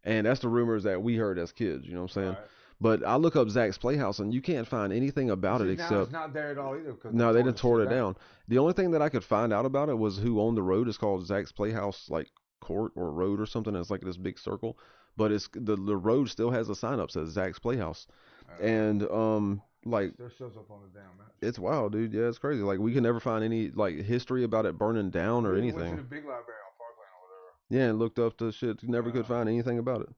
And that's the rumors that we heard as kids. You know what I'm saying? Right. But I look up Zach's Playhouse, and you can't find anything about it except... Now it's not there at all either. No, they didn't tore it down. The only thing that I could find out about it was who owned the road. It's called Zach's Playhouse, like, court or road or something. It's like this big circle. But it's the road still has a sign up that says Zach's Playhouse. And, like... It still shows up on the damn map. It's wild, dude. Yeah, it's crazy. Like, we can never find any, like, history about it burning down or anything. Went to the big library on Parkland or whatever. Yeah, and looked up the shit. Never could find anything about it.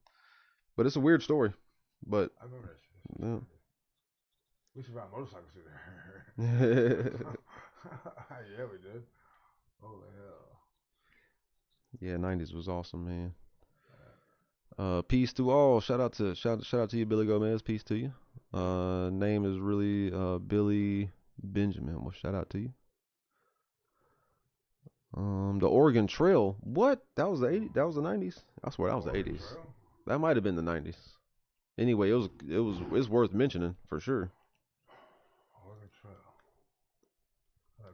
But it's a weird story. But... I remember that shit. Yeah. We should ride motorcycles through there. Yeah, we did. Holy hell. Yeah, 90s was awesome, man. Peace to all. Shout out to you, Billy Gomez. Peace to you. Name is really Billy Benjamin. Well, shout out to you. The Oregon Trail. What? That was the 80s. That was the 90s. I swear that was the 80s. That might have been the 90s. Anyway, it's worth mentioning for sure. Oregon Trail.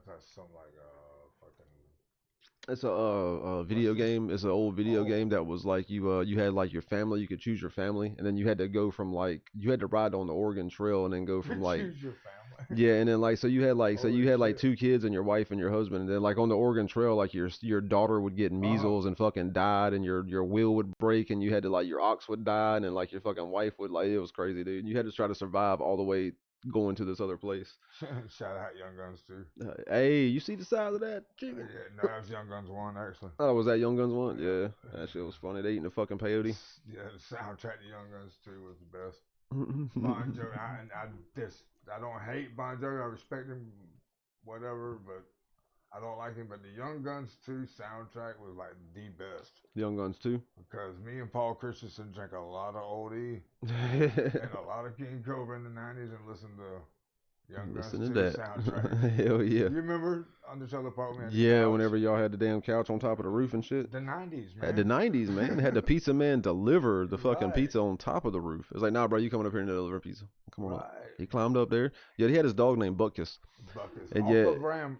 That's something like fucking. It's a video game. It's an old video game that was like you had like your family. You could choose your family, and then you had to go from like you had to ride on the Oregon Trail, and then go from like choose your family. Yeah, and then like so you had like two kids and your wife and your husband, and then like on the Oregon Trail, like your daughter would get measles and fucking died, and your wheel would break, and you had to like your ox would die, and then like your fucking wife would like it was crazy, dude. You had to try to survive all the way going to this other place. Shout out Young Guns 2. Hey, you see the size of that chicken? Yeah, no, that was Young Guns 1 actually. Oh, was that Young Guns 1? Yeah, that shit was funny. They eating the fucking peyote. Yeah, the soundtrack to Young Guns 2 was the best. Bon Jovi, I don't hate Bon Jovi. I respect him, whatever, but I don't like him. But the Young Guns 2 soundtrack was like the best. Young Guns 2? Because me and Paul Christensen drank a lot of Old E and a lot of King Cobra in the 90s and listened to Young Guns 2 soundtrack. Hell yeah. You remember on the trailer apartment? Yeah, whenever y'all had the damn couch on top of the roof and shit. The 90s, man. The 90s, man. Had the pizza man deliver the fucking pizza on top of the roof. It's like, nah, bro, you coming up here and deliver pizza. Come on up. He climbed up there. Yeah, he had his dog named Buckus. And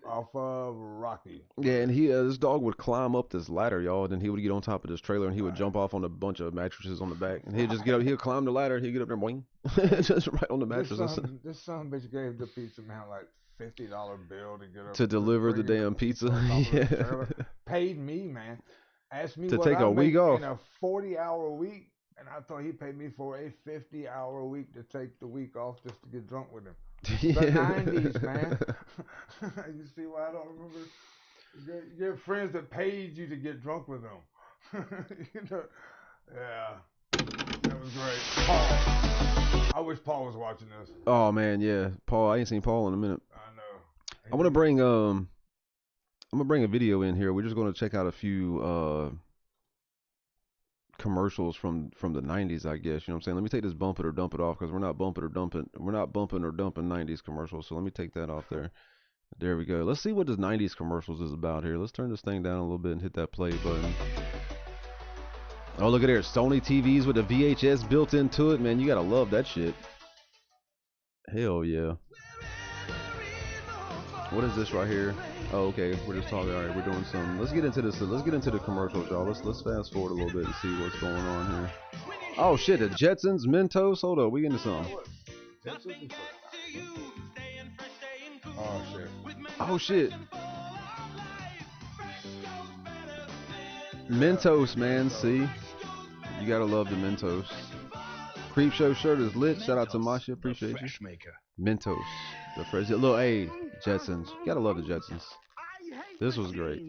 off of Rocky. Yeah, and this dog would climb up this ladder, y'all. Then he would get on top of this trailer and he would jump off on a bunch of mattresses on the back. And he'd just get up. He'd climb the ladder. He'd get up there, boing, just right on the mattress. This son bitch gave the pizza man like $50 bill to get up to deliver the damn pizza. Yeah. Paid me, man. Asked me to what take I a week off in a 40-hour week, and I thought he paid me for a 50-hour week to take the week off just to get drunk with him. The 90s, man. You see why I don't remember? You have friends that paid you to get drunk with them. You know, yeah. That was great. Paul. I wish Paul was watching this. Oh man, yeah. Paul, I ain't seen Paul in a minute. I know. I'm gonna bring a video in here. We're just gonna check out a few commercials from the 90s, I guess. You know what I'm saying? Let me take this bump it or dump it off, because we're not bumping or dumping 90s commercials. So let me take that off there. There we go. Let's see what this 90s commercials is about here. Let's turn this thing down a little bit and hit that play button. Oh, look at there. Sony TVs with a VHS built into it. Man, you gotta love that shit. Hell yeah. What is this right here? Oh, okay. We're just talking. All right, we're doing some. Let's get into this. Let's get into the commercials, y'all. Let's fast forward a little bit and see what's going on here. Oh shit, the Jetsons, Mentos. Hold up, we getting some. Oh shit. Oh shit. Mentos, man. See, you gotta love the Mentos. Creep Show shirt is lit. Shout out to Masha. Appreciate you. Mentos. The fresh. Little A. Jetsons. You gotta love the Jetsons. This was great.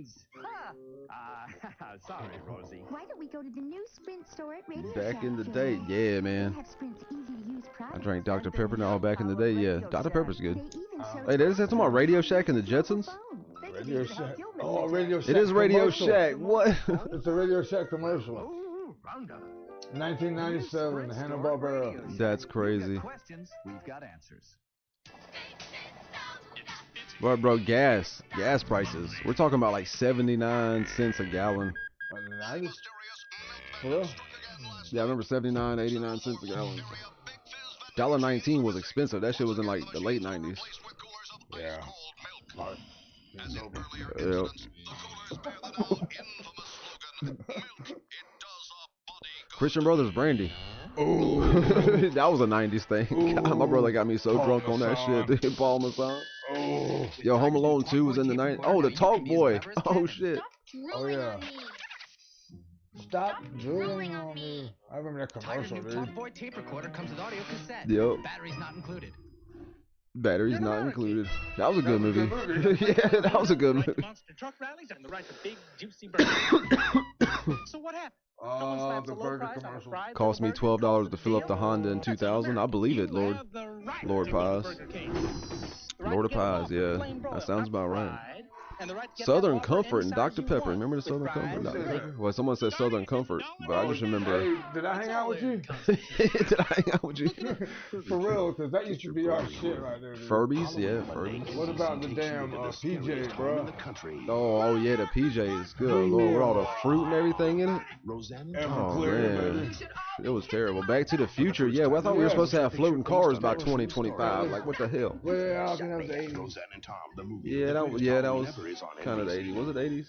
Sorry, Rosie. Why don't we go to the new Sprint store at Radio Back Shack in the today? day, yeah, man. They have Sprint's easy-to-use I products drank Dr. and Pepper now. Back in the day, yeah. Dr. Pepper's good. They even show Hey, is that talking about Radio Shack and the Jetsons? Radio Shack. Oh, Radio Shack. It is Radio commercial. Shack. What? It's a Radio Shack commercial. Ooh, Roundup. 1997, Hanna-Barbera. That's crazy. Questions, we've got answers. Bro, gas prices. We're talking about like 79 cents a gallon. For real? Yeah, I remember 79, 89 cents a gallon. $1.19 was expensive. That shit was in like the late 90s. Yeah. Yep. Christian Brothers brandy. Ooh. That was a 90s thing. God, my brother got me so Paul drunk on that Masson. shit. Paul Masson. Oh. Yo, Home Alone 2 was in the 90s. Oh, the Talk Boy. Oh, shit. Oh, yeah. Stop drilling on me. I remember that commercial, dude. Talk Boy tape recorder comes with audio cassette. Yep. Batteries not included. Batteries not included. That was a good movie. Yeah, that was a good movie. Monster truck rallies and the right to big juicy burgers. So what happened? Someone slaps The a low burger price on a commercial. fried Cost me little burger, $12 to fill up the Honda in 2000. I believe it, Lord. You have the right Lord to eat Pies. Burger King. The right Lord to of get them Pies, off yeah. with plain broiled, That sounds not about right. fried, and the right to get Southern them offered Comfort and any size Dr. you Pepper. want, Remember the with Southern fries Comfort and or Dr. burger. Pepper? Well, someone said Southern Comfort, but I just remember. Hey, did I hang out with you? Did I hang out with you? For real, because that used to be our shit right there, dude. Furbies? Yeah, Furbies. What about the damn PJ, bro? Oh, yeah, the PJ is good. Lord, with all the fruit and everything in it. Oh, man. It was terrible. Back to the Future. Yeah, well, I thought we were supposed to have floating cars by 2025. Like, what the hell? Well, I think that was the 80s. Yeah, that was kind of the 80s. Was it 80s?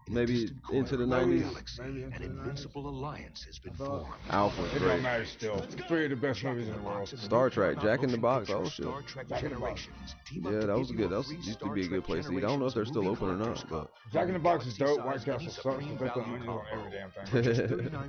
Maybe into the 90s. Maybe into the 90s. Alliance has been formed. Alpha was It don't great. matter still. 3 of the best movies in the world. Star Trek, Jack in the Box. Oh, shit. Jack in the Box. Yeah, that was good. That used to be a good place to eat. I don't know if they're still open or not, but. Jack in the Box is dope. White Castle sucks. They put onions on every damn thing.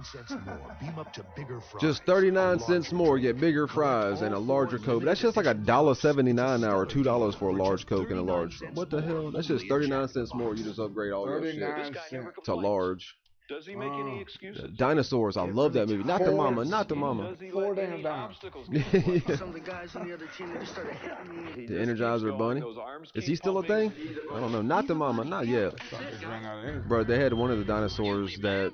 Just 39 cents more, get bigger fries and a larger Coke. That's just like $1.79 now or $2 for a large Coke and a large. What the hell? That's just 39 cents more. You just upgrade all your shit 39 cents. to large. Does he make any excuses? Dinosaurs, I love that movie. Not the mama, not the mama. Does he 4 let damn any dimes. obstacles Some of the guys on the other team, they just started hitting me. The Energizer Bunny. Is he still a thing? I don't know. Not the mama, not yet. Just ran out of energy. Bro, they had one of the dinosaurs that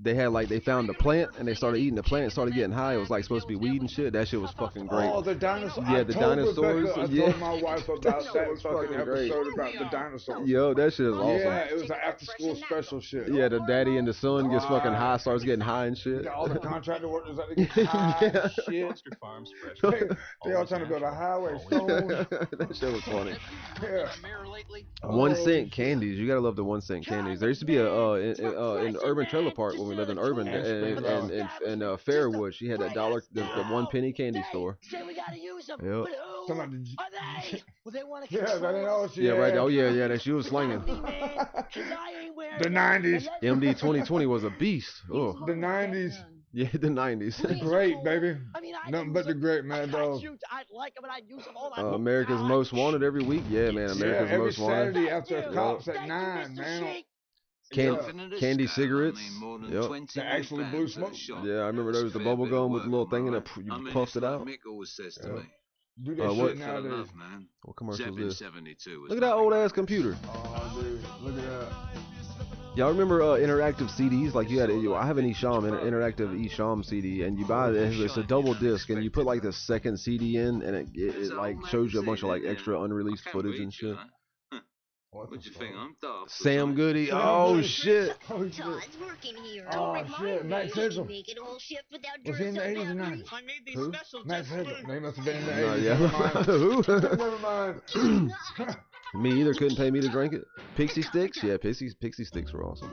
they had like they found the plant and they started eating the plant and started getting high. It was like supposed to be weed and shit. That shit was fucking great. Oh, the dinosaurs. Yeah, the dinosaurs. I Yeah. told my wife about that was fucking fucking great. episode about the dinosaurs. Yo, that shit is awesome. Yeah, it was an after school special shit. Yeah, the daddy and the son gets fucking high, starts getting high and shit. Got all the contractor workers out there getting high Yeah. shit. They all trying to build a highway. That shit was funny. Yeah. 1 cent candies. You gotta love the 1 cent candies. There used to be a in Urban Trailer Park when we lived in Urban and Fairwood. She had that dollar, the 1 penny candy store. Say we gotta use them. Yep. But who Somebody- are they? Well, they want to Yeah, that ain't all she Yeah, right. had. Oh yeah, that she was slinging. The 90s. MD 2020 was a beast. Oh, The 90s. yeah, the 90s. Great, baby. I mean, Nothing but the great Mad Dog. I'd like them and I'd use them all the America's Most Wanted every week. Yeah, man, Yeah, America's every Most Wanted. Saturday after cops at 9, man. Candy cigarettes. Yep. The actually blue smoke. Yeah, I remember there was the bubble gum with the little thing in it. You puffed it out. Mick always says to Yeah. me, Do that what- shit nowadays. enough, man. What commercial is this? 72 Look at that old ass computer. Oh, dude, look at that. Y'all remember interactive CDs? Like you had, I have an eSham, interactive eSham CD, and you buy it. It's a double disc, and you put like the second CD in, and it like shows you a bunch of like extra unreleased footage and shit. What you think? I'm tough. Sam Goody. Oh shit. Oh shit. Todd's working here. Oh shit. Matt Fizzle. Make it a whole shift without Was he in the 80s or Duracell 90s? I made these Who? special Matt just Fizzle. They must have been in the No, 80s. yeah. Never Who? mind. Me either. Couldn't pay me to drink it. Pixie sticks? Yeah, pixie sticks were awesome.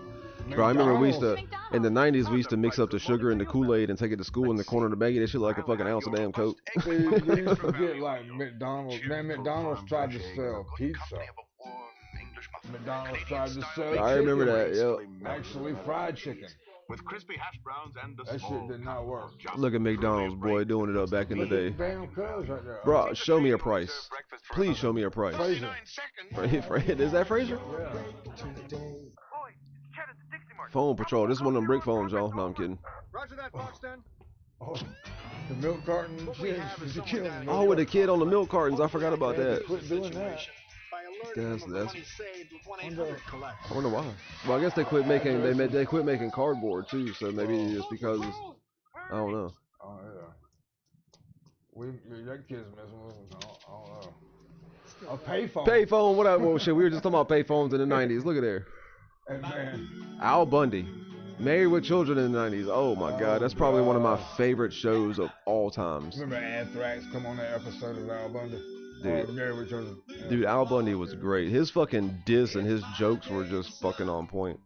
Bro, I remember we used to, in the 90s, we used to mix up the sugar and the Kool-Aid and take it to school in the corner of the baggie. That shit like a fucking ounce of damn Coke. See, you used to get like McDonald's. Man, McDonald's tried to sell pizza. McDonald's tried to sell I remember that, yep. Actually, fried chicken. With crispy hash browns and a That shit did not work. Look at McDonald's, boy, doing it up back in the day. Damn cuz right there. Bro, show me a price. Please show me a price. Fraser. Is that Fraser? Yeah. Phone Patrol. This is one of them brick phones, y'all. No, I'm kidding. Roger that, Boston. Oh, the milk carton shit. You killing me. Oh, with the kid on the milk cartons. I forgot about that. Quit doing that. That's. Saved with 1-800-COLLECT. I wonder why. Well, I guess they quit making. They quit making cardboard too. So maybe it's because I don't know. Oh yeah. That kid's messing with us. I don't know. A payphone. Payphone. What up? Well, shit. We were just talking about payphones in the 90s. Look at there. Hey, man. Al Bundy. Married with Children in the 90s. Oh my God, that's probably one of my favorite shows of all times. Remember Anthrax come on that episode of Al Bundy? Dude. Married with Children. Yeah. Dude, Al Bundy was great. His fucking diss and his jokes were just fucking on point.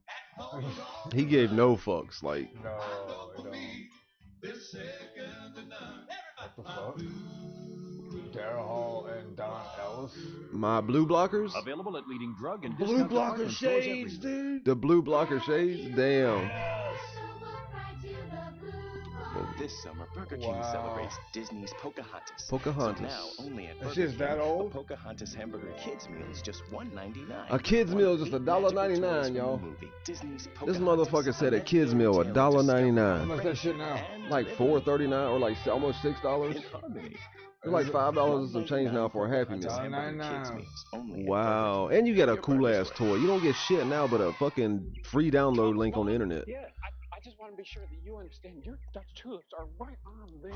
He gave no fucks. Like, No, they don't. What the fuck? Daryl Hall and Don Ellis. my blue blockers? Available at leading drug and Blue discount blocker department stores shades, everywhere. dude. The blue blocker shades? Damn. This summer, Burger King Wow. celebrates Disney's Pocahontas. Pocahontas. So now, only at That Burger shit's King, that old? a Pocahontas hamburger kids meal is just $1.99. A kid's meal is just $1.99, y'all. This motherfucker said a kid's meal $1.99. How much that shit now? Like $4.39 or like almost $6. It's like $5 and some change now for a Happy Meal. $9.99. Wow. And you get a cool ass toy. You don't get shit now but a fucking free download link on the internet. Yeah, I just want to be sure that you understand your Dutch tulips are right on the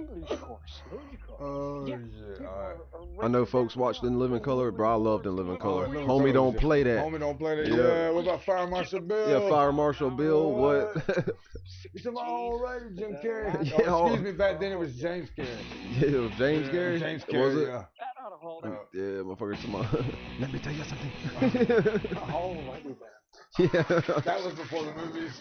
English course. Oh, Yeah. shit. Alright. I know folks watched In Living Color, bro. I loved In Living Color. Living Homie Color don't shit. play that. Homie don't play that. Yeah. Yeah. What about Fire Marshal Bill? Yeah, Fire Marshal Bill. What? It's all right, Jim Carrey. Yeah, Oh, excuse me, back then it was James Carey. Yeah, it was James Yeah, Carey. James Was Carey, it? yeah. That ought to hold up. Yeah, motherfucker. Tomorrow. Let me tell you something. Oh, I do that. Yeah. That was before the movies.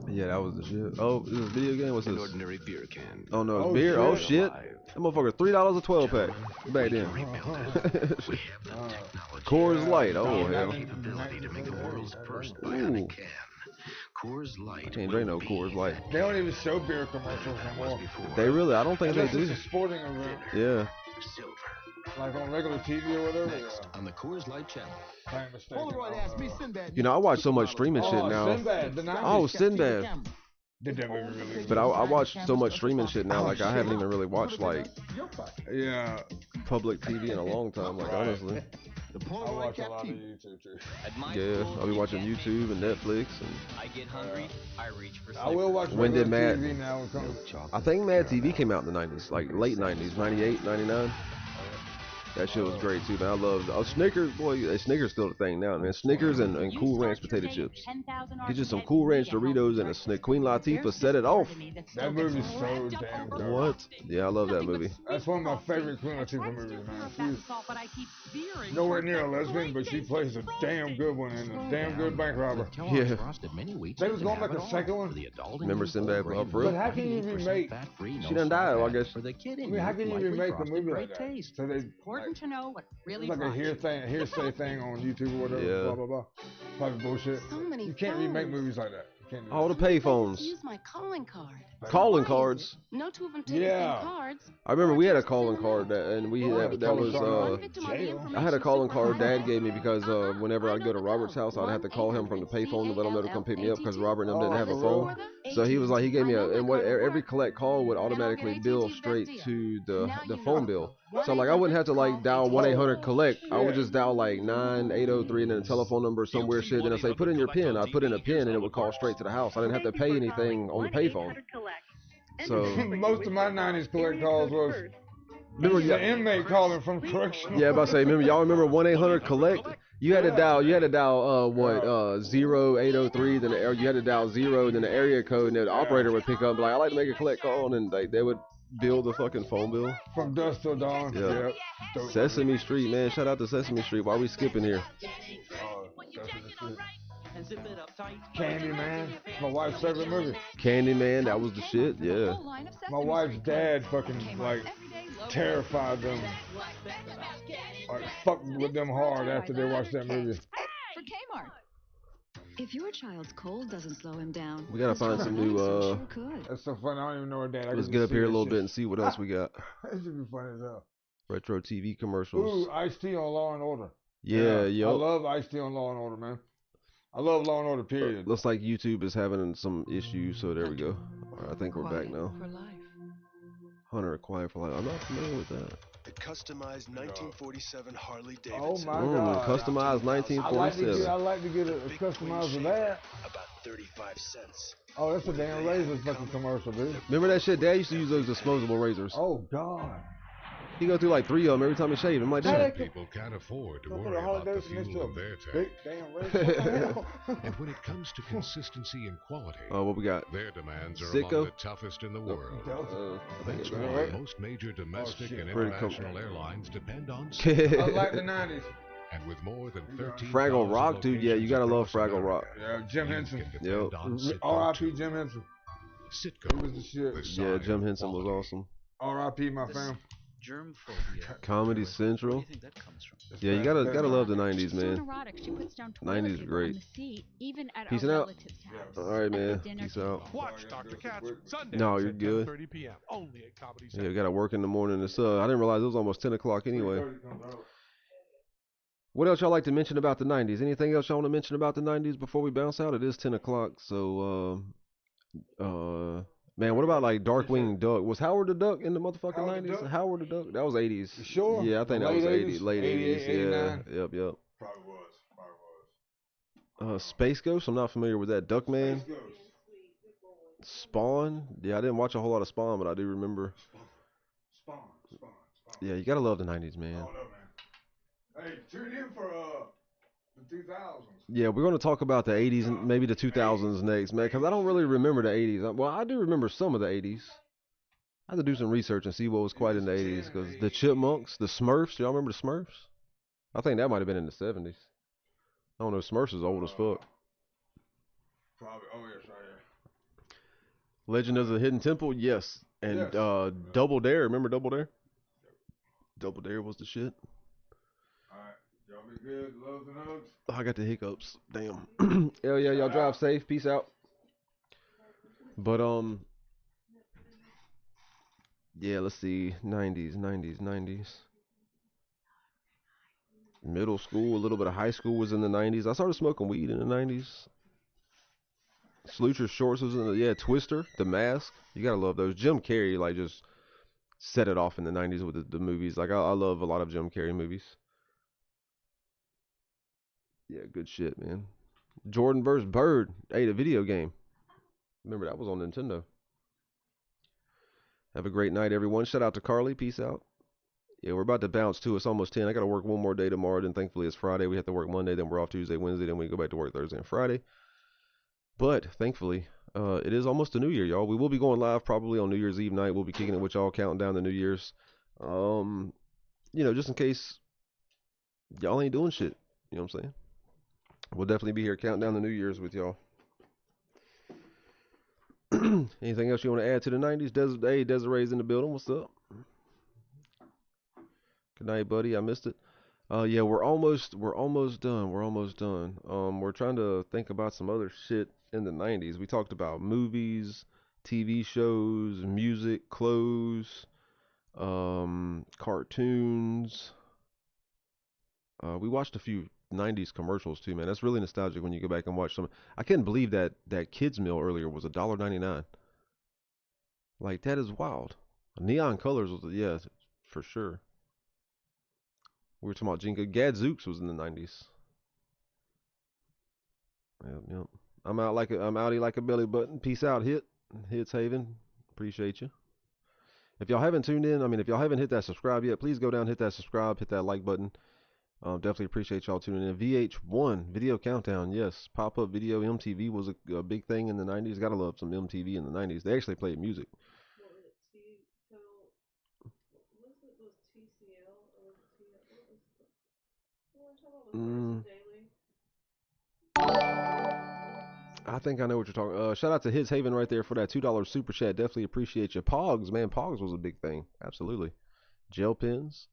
Yeah, that was the shit. Oh, this is a video game? What's An this? ordinary beer can. Oh no, it's Oh, beer. Oh shit. shit. That motherfucker $3 a 12 pack back then. Coors Light. Oh hell. Capability to make the world's first Ooh. bionic can. Coors Light. Can't drink no Coors Light. They don't even show beer commercials no more. They really? I don't think they Unless do. it's a sporting event, Yeah. Silver. like on regular TV or whatever. Next Yeah. on the Coors Light channel. If I ain't mistaken. Sinbad. You know, I watch so much streaming shit Oh, now. Sinbad, the 90s. Oh, Sinbad. Did that movie really? But I watch so much streaming shit now. Like I haven't even really watched like Yeah, public TV in a long time. Like honestly. I watch a lot of YouTube too. Yeah, I'll be watching YouTube and Netflix and. I get hungry, I reach for I will watch When did regular Matt- TV now. When it comes. I think Mad TV came out in the 90s, like late 90s, 98, 99. That shit was great too, man. I loved Snickers. Boy, Snickers still the thing now, man. Snickers and Cool Ranch potato chips. Get you some Cool Ranch Doritos and a Snick. Queen Latifah set it off. That movie's so damn good. What? Yeah, I love that movie. That's one of my favorite Queen Latifah movies, man. She's nowhere near a lesbian, but she plays a damn good one and a damn good bank robber. Yeah. They was gonna make a second one. Remember Sinbad for But real? how can you remake? She done died, well, I guess. For the kid I in mean, how you, can you lightly remake a frosted movie great like that? taste. So they Important to know what really it's like a hearsay thing on YouTube or whatever. Yeah. Blah blah blah. Probably bullshit. So many You can't remake phones. movies like that. You can't do All the that. payphones. Use my calling card. Calling Why is cards. it? No two of them take Yeah. the same cards. I remember we had a calling card and we Oh, that was jail. I had a calling card Dad gave me because whenever I'd go to Robert's house, I'd have to call him from the payphone to let him know to come pick me up because Robert and them didn't have a phone. So he was like, he gave me every collect call would automatically bill straight to the phone bill. So like I wouldn't have to like dial 1-800 collect. I would just dial like 9803 and then a telephone number somewhere shit. Then I say put in your PIN. I put in a PIN and it would call straight to the house. I didn't have to pay anything on the payphone. So Most of my '90s collect calls was Remember the inmate calling from correctional. Yeah, about to say, y'all remember 1-800-COLLECT? You had to dial 0803, then you had to dial 0, then the area code, and then the operator would pick up and be like, I'd like to make a collect call, and they would bill the fucking phone bill. From dusk till dawn. Yeah. Yep. Sesame Street, man. Shout out to Sesame Street. Why are we skipping here? Sesame Street. Candyman. My wife's favorite movie. Candyman, that was the shit, yeah. My wife's dad fucking, like, terrified them. Like, fucked with them hard after they watched that movie. For Kmart. If your child's cold doesn't slow him down, We gotta find some new, That's so funny. I don't even know her dad. let's get up here a little bit and see what else we got. That should be funny as hell. Retro TV commercials. Ooh, Ice-T on Law and Order. Yeah, yo. I love Ice-T on Law and Order, man. I love Law and Order, period. Looks like YouTube is having some issues, so there we go. Alright, I think we're back now. Hunter Quiet for Life. I'm not familiar with that. The customized 1947 Harley Davidson. Oh my God. Customized 1947. I like to get a customized of that. About 35 cents. Oh, that's a damn razor fucking commercial, dude. Remember that shit? Dad used to use those disposable razors. Oh God. He go through like 3 of them every time he shaved. I'm like, damn. People can't afford to worry about the fuel in their tank. Damn razor. And when it comes to consistency and quality, What we got? their demands are Sicko? among the toughest in the world. That's why most major domestic and international airlines depend on Unlike the 90s. And with more than 13 Fraggle Rock, dude. Yeah, you gotta love Fraggle Rock. Yeah, Jim Henson. Yep. R.I.P. Jim Henson. Sitco. He was the shit. Yeah, Jim Henson was awesome. R.I.P. my fam. Germ phobia. Comedy Central. Where do you think that comes from? Yeah, you gotta love the 90s, man. Neurotic, she puts down 90s toilet great. paper on the seat, even at Peace our out. relatives' house. Alright, man. At the dinner Peace out. Watch Dr. Katz Sunday No, you're at good. 10:30 p.m. Only at Comedy Yeah, Central. we gotta work in the morning. It's I didn't realize it was almost 10 o'clock anyway. What else y'all like to mention about the 90s? Anything else y'all want to mention about the 90s before we bounce out? It is 10 o'clock, so man, what about like Darkwing Duck? Was Howard the Duck in the motherfucking 90s? Howard the Duck? That was 80s. You sure? Yeah, I think that was 80s, late 80s. 89? Yeah, yep. Probably was. Space Ghost. I'm not familiar with that. Duckman. Spawn. Yeah, I didn't watch a whole lot of Spawn, but I do remember. Spawn. Yeah, you gotta love the 90s, man. Oh, no, man. Hey, tune in for the 2000s. Yeah, we're gonna talk about the 80s and maybe the 2000s next, man, because I don't really remember the 80s. Well, I do remember some of the 80s. I had to do some research and see what was quite in the 80s, because the Chipmunks, the Smurfs. Y'all remember the Smurfs? I think that might have been in the 70s. I don't know. Smurfs is old as fuck. Probably. Oh, yes, right here. Legend of the Hidden Temple, yes. And Yes. Double Dare. Remember Double Dare? Double Dare was the shit. Alright. Y'all be good. Loves and hugs. Oh, I got the hiccups. Damn. Hell yeah, y'all drive safe. Peace out. But yeah, let's see. 90s. Middle school, a little bit of high school was in the 90s. I started smoking weed in the 90s. Slucher Shorts was in the, Twister, The Mask. You gotta love those. Jim Carrey, like, just set it off in the 90s with the movies. Like, I love a lot of Jim Carrey movies. Yeah, good shit, man. Jordan vs. Bird. Hey, the video game. Remember, that was on Nintendo. Have a great night, everyone. Shout out to Carly. Peace out. Yeah, we're about to bounce, too. It's almost 10. I got to work one more day tomorrow. Then, thankfully, it's Friday. We have to work Monday. Then we're off Tuesday, Wednesday. Then we go back to work Thursday and Friday. But, thankfully, it is almost the New Year, y'all. We will be going live probably on New Year's Eve night. We'll be kicking it with y'all, counting down the New Year's. Just in case y'all ain't doing shit. You know what I'm saying? We'll definitely be here counting down the New Year's with y'all. Anything else you want to add to the 90s? Hey, Desiree's in the building. What's up? Good night, buddy. I missed it. Yeah, we're almost done. We're trying to think about some other shit in the 90s. We talked about movies, TV shows, music, clothes, cartoons. We watched a few 90s commercials too, man. That's really nostalgic when you go back and watch some. I couldn't believe that kids meal earlier was $1.99. Like, that is wild. Neon Colors was, yeah, for sure. We were talking about Jingo. Gadzooks was in the 90s. Yep. I'm outie like a belly button. Peace out, Hits Haven. Appreciate you. If y'all haven't tuned in, I mean, if y'all haven't hit that subscribe yet, please go down, hit that subscribe, hit that like button. Definitely appreciate y'all tuning in. VH1 Video Countdown, yes. Pop-up video MTV was a big thing in the 90s. Gotta love some MTV in the 90s. They actually played music. I think I know what you're talking. Shout out to Hits Haven right there for that $2 super chat. Definitely appreciate you. Pogs, man, Pogs was a big thing. Absolutely. Gel pens.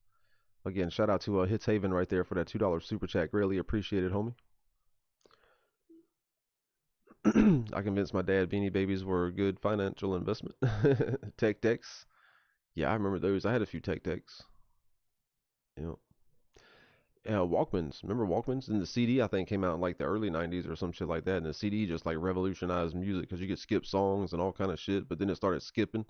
Again, shout out to Hits Haven right there for that $2 super chat. Greatly appreciated, homie. I convinced my dad Beanie Babies were a good financial investment. Tech decks. Yeah, I remember those. I had a few tech decks. You know. Walkmans. Remember Walkmans? And the CD, I think, came out in like the early 90s or some shit like that. And the CD just like revolutionized music because you could skip songs and all kind of shit. But then it started skipping.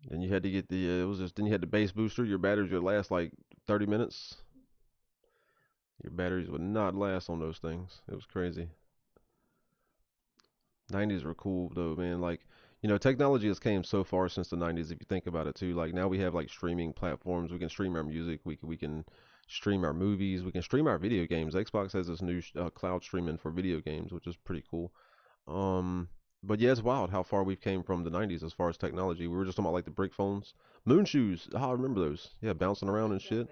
Then you had to get the, then you had the bass booster. Your batteries would last like 30 minutes. Your batteries would not last on those things. It was crazy. 90s were cool though, man. Like, technology has came so far since the 90s if you think about it too. Like now we have like streaming platforms. We can stream our music. We can stream our movies. We can stream our video games. Xbox has this new cloud streaming for video games, which is pretty cool. But yeah, it's wild how far we've came from the 90s as far as technology. We were just talking about like the brick phones. Moon shoes. Oh, I remember those. Yeah, bouncing around and shit.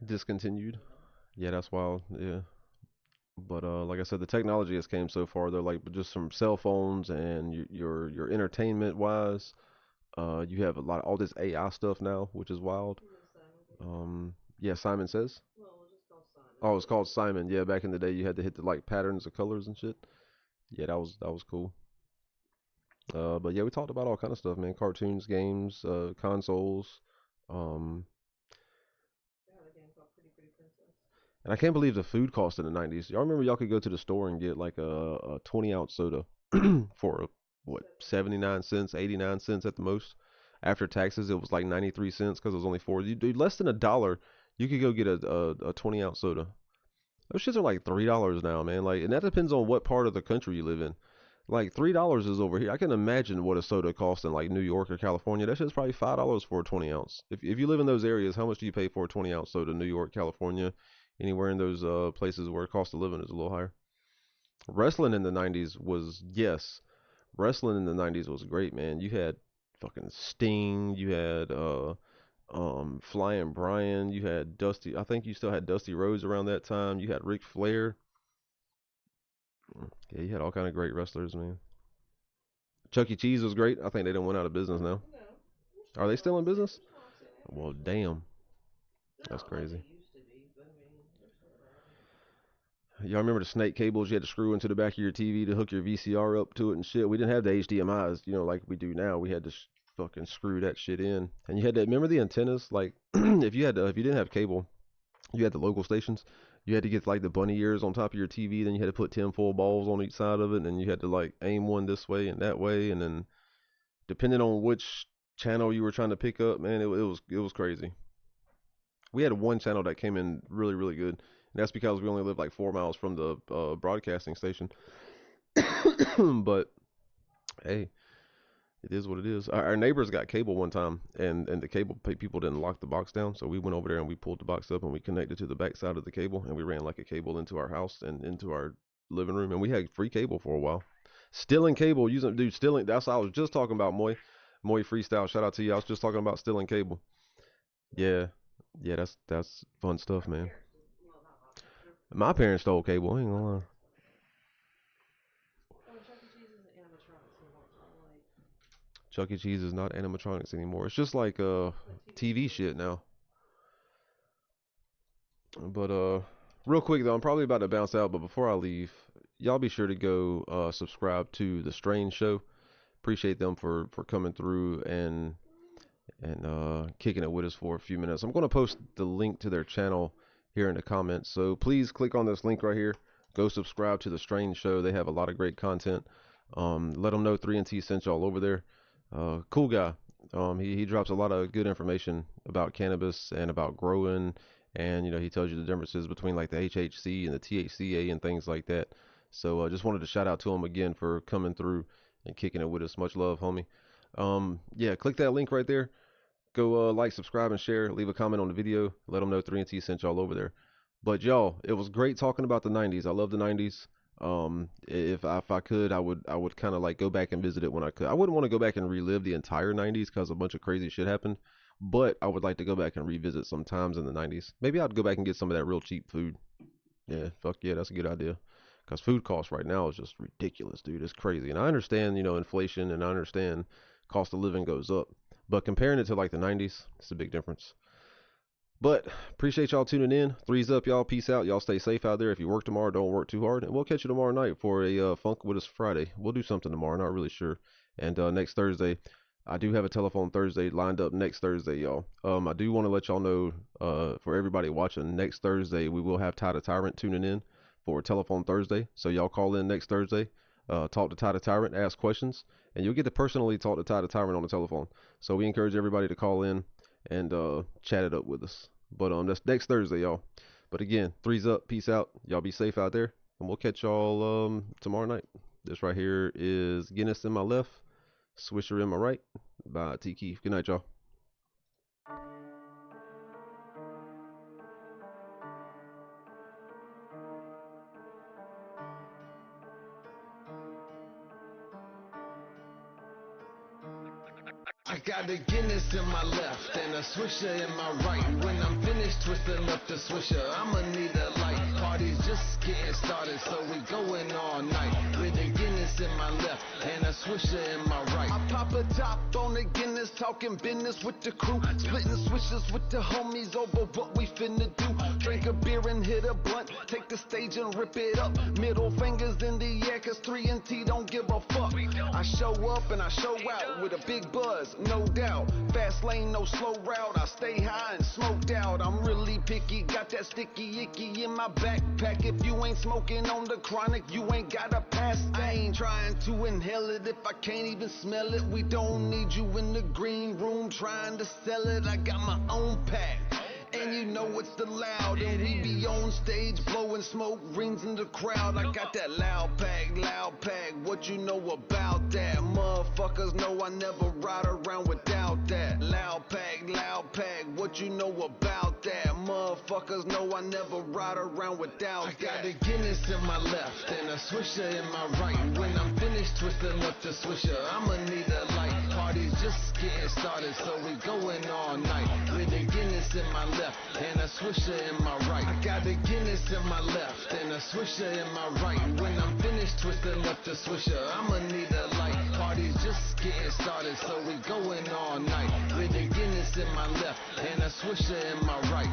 Discontinued. Yeah, that's wild. Yeah. But like I said, the technology has came so far. They're like just from cell phones and your entertainment wise. You have a lot of all this AI stuff now, which is wild. Yeah, Simon Says. Oh, it's called Simon. Yeah, back in the day, you had to hit the like patterns of colors and shit. Yeah, that was cool. But yeah, we talked about all kind of stuff, man. Cartoons, games, consoles. Um, and I can't believe the food cost in the 90s. Y'all remember y'all could go to the store and get like a 20-ounce soda for what, 79 cents, 89 cents at the most. After taxes, it was like 93 cents because it was only four. You do less than $1. You could go get a 20-ounce soda. Those shits are like $3 now, man. Like, and that depends on what part of the country you live in. Like $3 is over here. I can imagine what a soda costs in like New York or California. That shit's probably $5 for a 20-ounce. If you live in those areas, how much do you pay for a 20-ounce soda? New York, California, anywhere in those places where cost of living is a little higher. Wrestling in the 90s was wrestling in the 90s was great, man. You had fucking Sting, you had Flying Brian, you had Dusty. I think you still had Dusty Rhodes around that time. You had Ric Flair. Yeah, you had all kind of great wrestlers, man. Chuck E. Cheese was great. I think they done went out of business now. Are they still in business? Well, damn. That's crazy. Y'all remember the snake cables you had to screw into the back of your TV to hook your VCR up to it and shit? We didn't have the HDMIs, like we do now. We had to fucking screw that shit in. And you had to remember the antennas? Like, if you didn't have cable, you had the local stations. You had to get like the bunny ears on top of your TV. Then you had to put 10 full balls on each side of it. And then you had to like aim one this way and that way. And then depending on which channel you were trying to pick up, man, it was crazy. We had one channel that came in really, really good. And that's because we only lived like 4 miles from the broadcasting station. But hey, it is what it is. Our neighbors got cable one time, and the cable people didn't lock the box down. So we went over there and we pulled the box up and we connected to the back side of the cable, and we ran like a cable into our house and into our living room, and we had free cable for a while. Stealing cable, stealing. That's what I was just talking about, Moy Freestyle. Shout out to you. I was just talking about stealing cable. Yeah, that's fun stuff, man. My parents stole cable. I ain't gonna lie. Chuck E. Cheese is not animatronics anymore. It's just like TV shit now. But real quick though, I'm probably about to bounce out. But before I leave, y'all be sure to go subscribe to The Strange Show. Appreciate them for coming through and kicking it with us for a few minutes. I'm gonna post the link to their channel here in the comments. So please click on this link right here. Go subscribe to The Strange Show. They have a lot of great content. Let them know 3NT sent y'all over there. Cool guy. He drops a lot of good information about cannabis and about growing, and he tells you the differences between like the HHC and the THCA and things like that. So just wanted to shout out to him again for coming through and kicking it with us. Much love, homie. Yeah, click that link right there. Go like, subscribe, and share. Leave a comment on the video. Let them know 3NT sent y'all over there. But y'all, it was great talking about the 90s. I love the 90s. If I could, I would kind of like go back and visit it when I could. I wouldn't want to go back and relive the entire 90s because a bunch of crazy shit happened. But I would like to go back and revisit some times in the 90s. Maybe I'd go back and get some of that real cheap food. Yeah, fuck yeah, that's a good idea. Because food costs right now is just ridiculous, dude. It's crazy. And I understand, inflation, and I understand cost of living goes up. But comparing it to like the 90s, it's a big difference. But appreciate y'all tuning in. Threes up, y'all. Peace out. Y'all stay safe out there. If you work tomorrow, don't work too hard. And we'll catch you tomorrow night for a Funk With Us Friday. We'll do something tomorrow. Not really sure. And next Thursday, I do have a Telephone Thursday lined up next Thursday, y'all. I do want to let y'all know, for everybody watching, next Thursday we will have Ty the Tyrant tuning in for Telephone Thursday. So y'all call in next Thursday, talk to Ty the Tyrant, ask questions, and you'll get to personally talk to Ty the Tyrant on the telephone. So we encourage everybody to call in and chat it up with us. But that's next Thursday, y'all. But again, threes up, peace out. Y'all be safe out there, and we'll catch y'all tomorrow night. This right here is Guinness in my left, Swisher in my right, by T-Kief. Good night, y'all. I got a Guinness in my left and a Swisher in my right. When I'm finished twisting up the Swisher, I'ma need a light. Party's just getting started, so we going all night. With a Guinness in my left and a Swisher in my right. I pop a top on the Guinness, talking business with the crew. Splitting swishers with the homies over what we finna do. Drink a beer and hit a blunt, take the stage and rip it up. Middle fingers in the air, cause 3NT don't give a fuck. I show up and I show out with a big buzz, no doubt. Fast lane, no slow route. I stay high and smoked out. I'm really picky, got that sticky icky in my backpack. If you ain't smoking on the chronic, you ain't got a pass. I ain't trying to inhale it if I can't even smell it. We don't need you in the green room trying to sell it. I got my own pack, and you know it's the loud. And we be on stage blowing smoke rings in the crowd. I got that loud pack. What you know about that? Motherfuckers know I never ride around without that. Loud pack. What you know about that? Motherfuckers know I never ride around without that. I got a Guinness in my left and a Swisher in my right. When I'm finished twisting up the Swisher, I'ma need a light. Party's just getting started, so we going all night. With a Guinness in my left and a Swisher in my right. I got a Guinness in my left and a Swisher in my right. When I'm finished twisting up the Swisher, I'ma need a light. Party's just getting started, so we going all night. With a Guinness in my left and a Swisher in my right.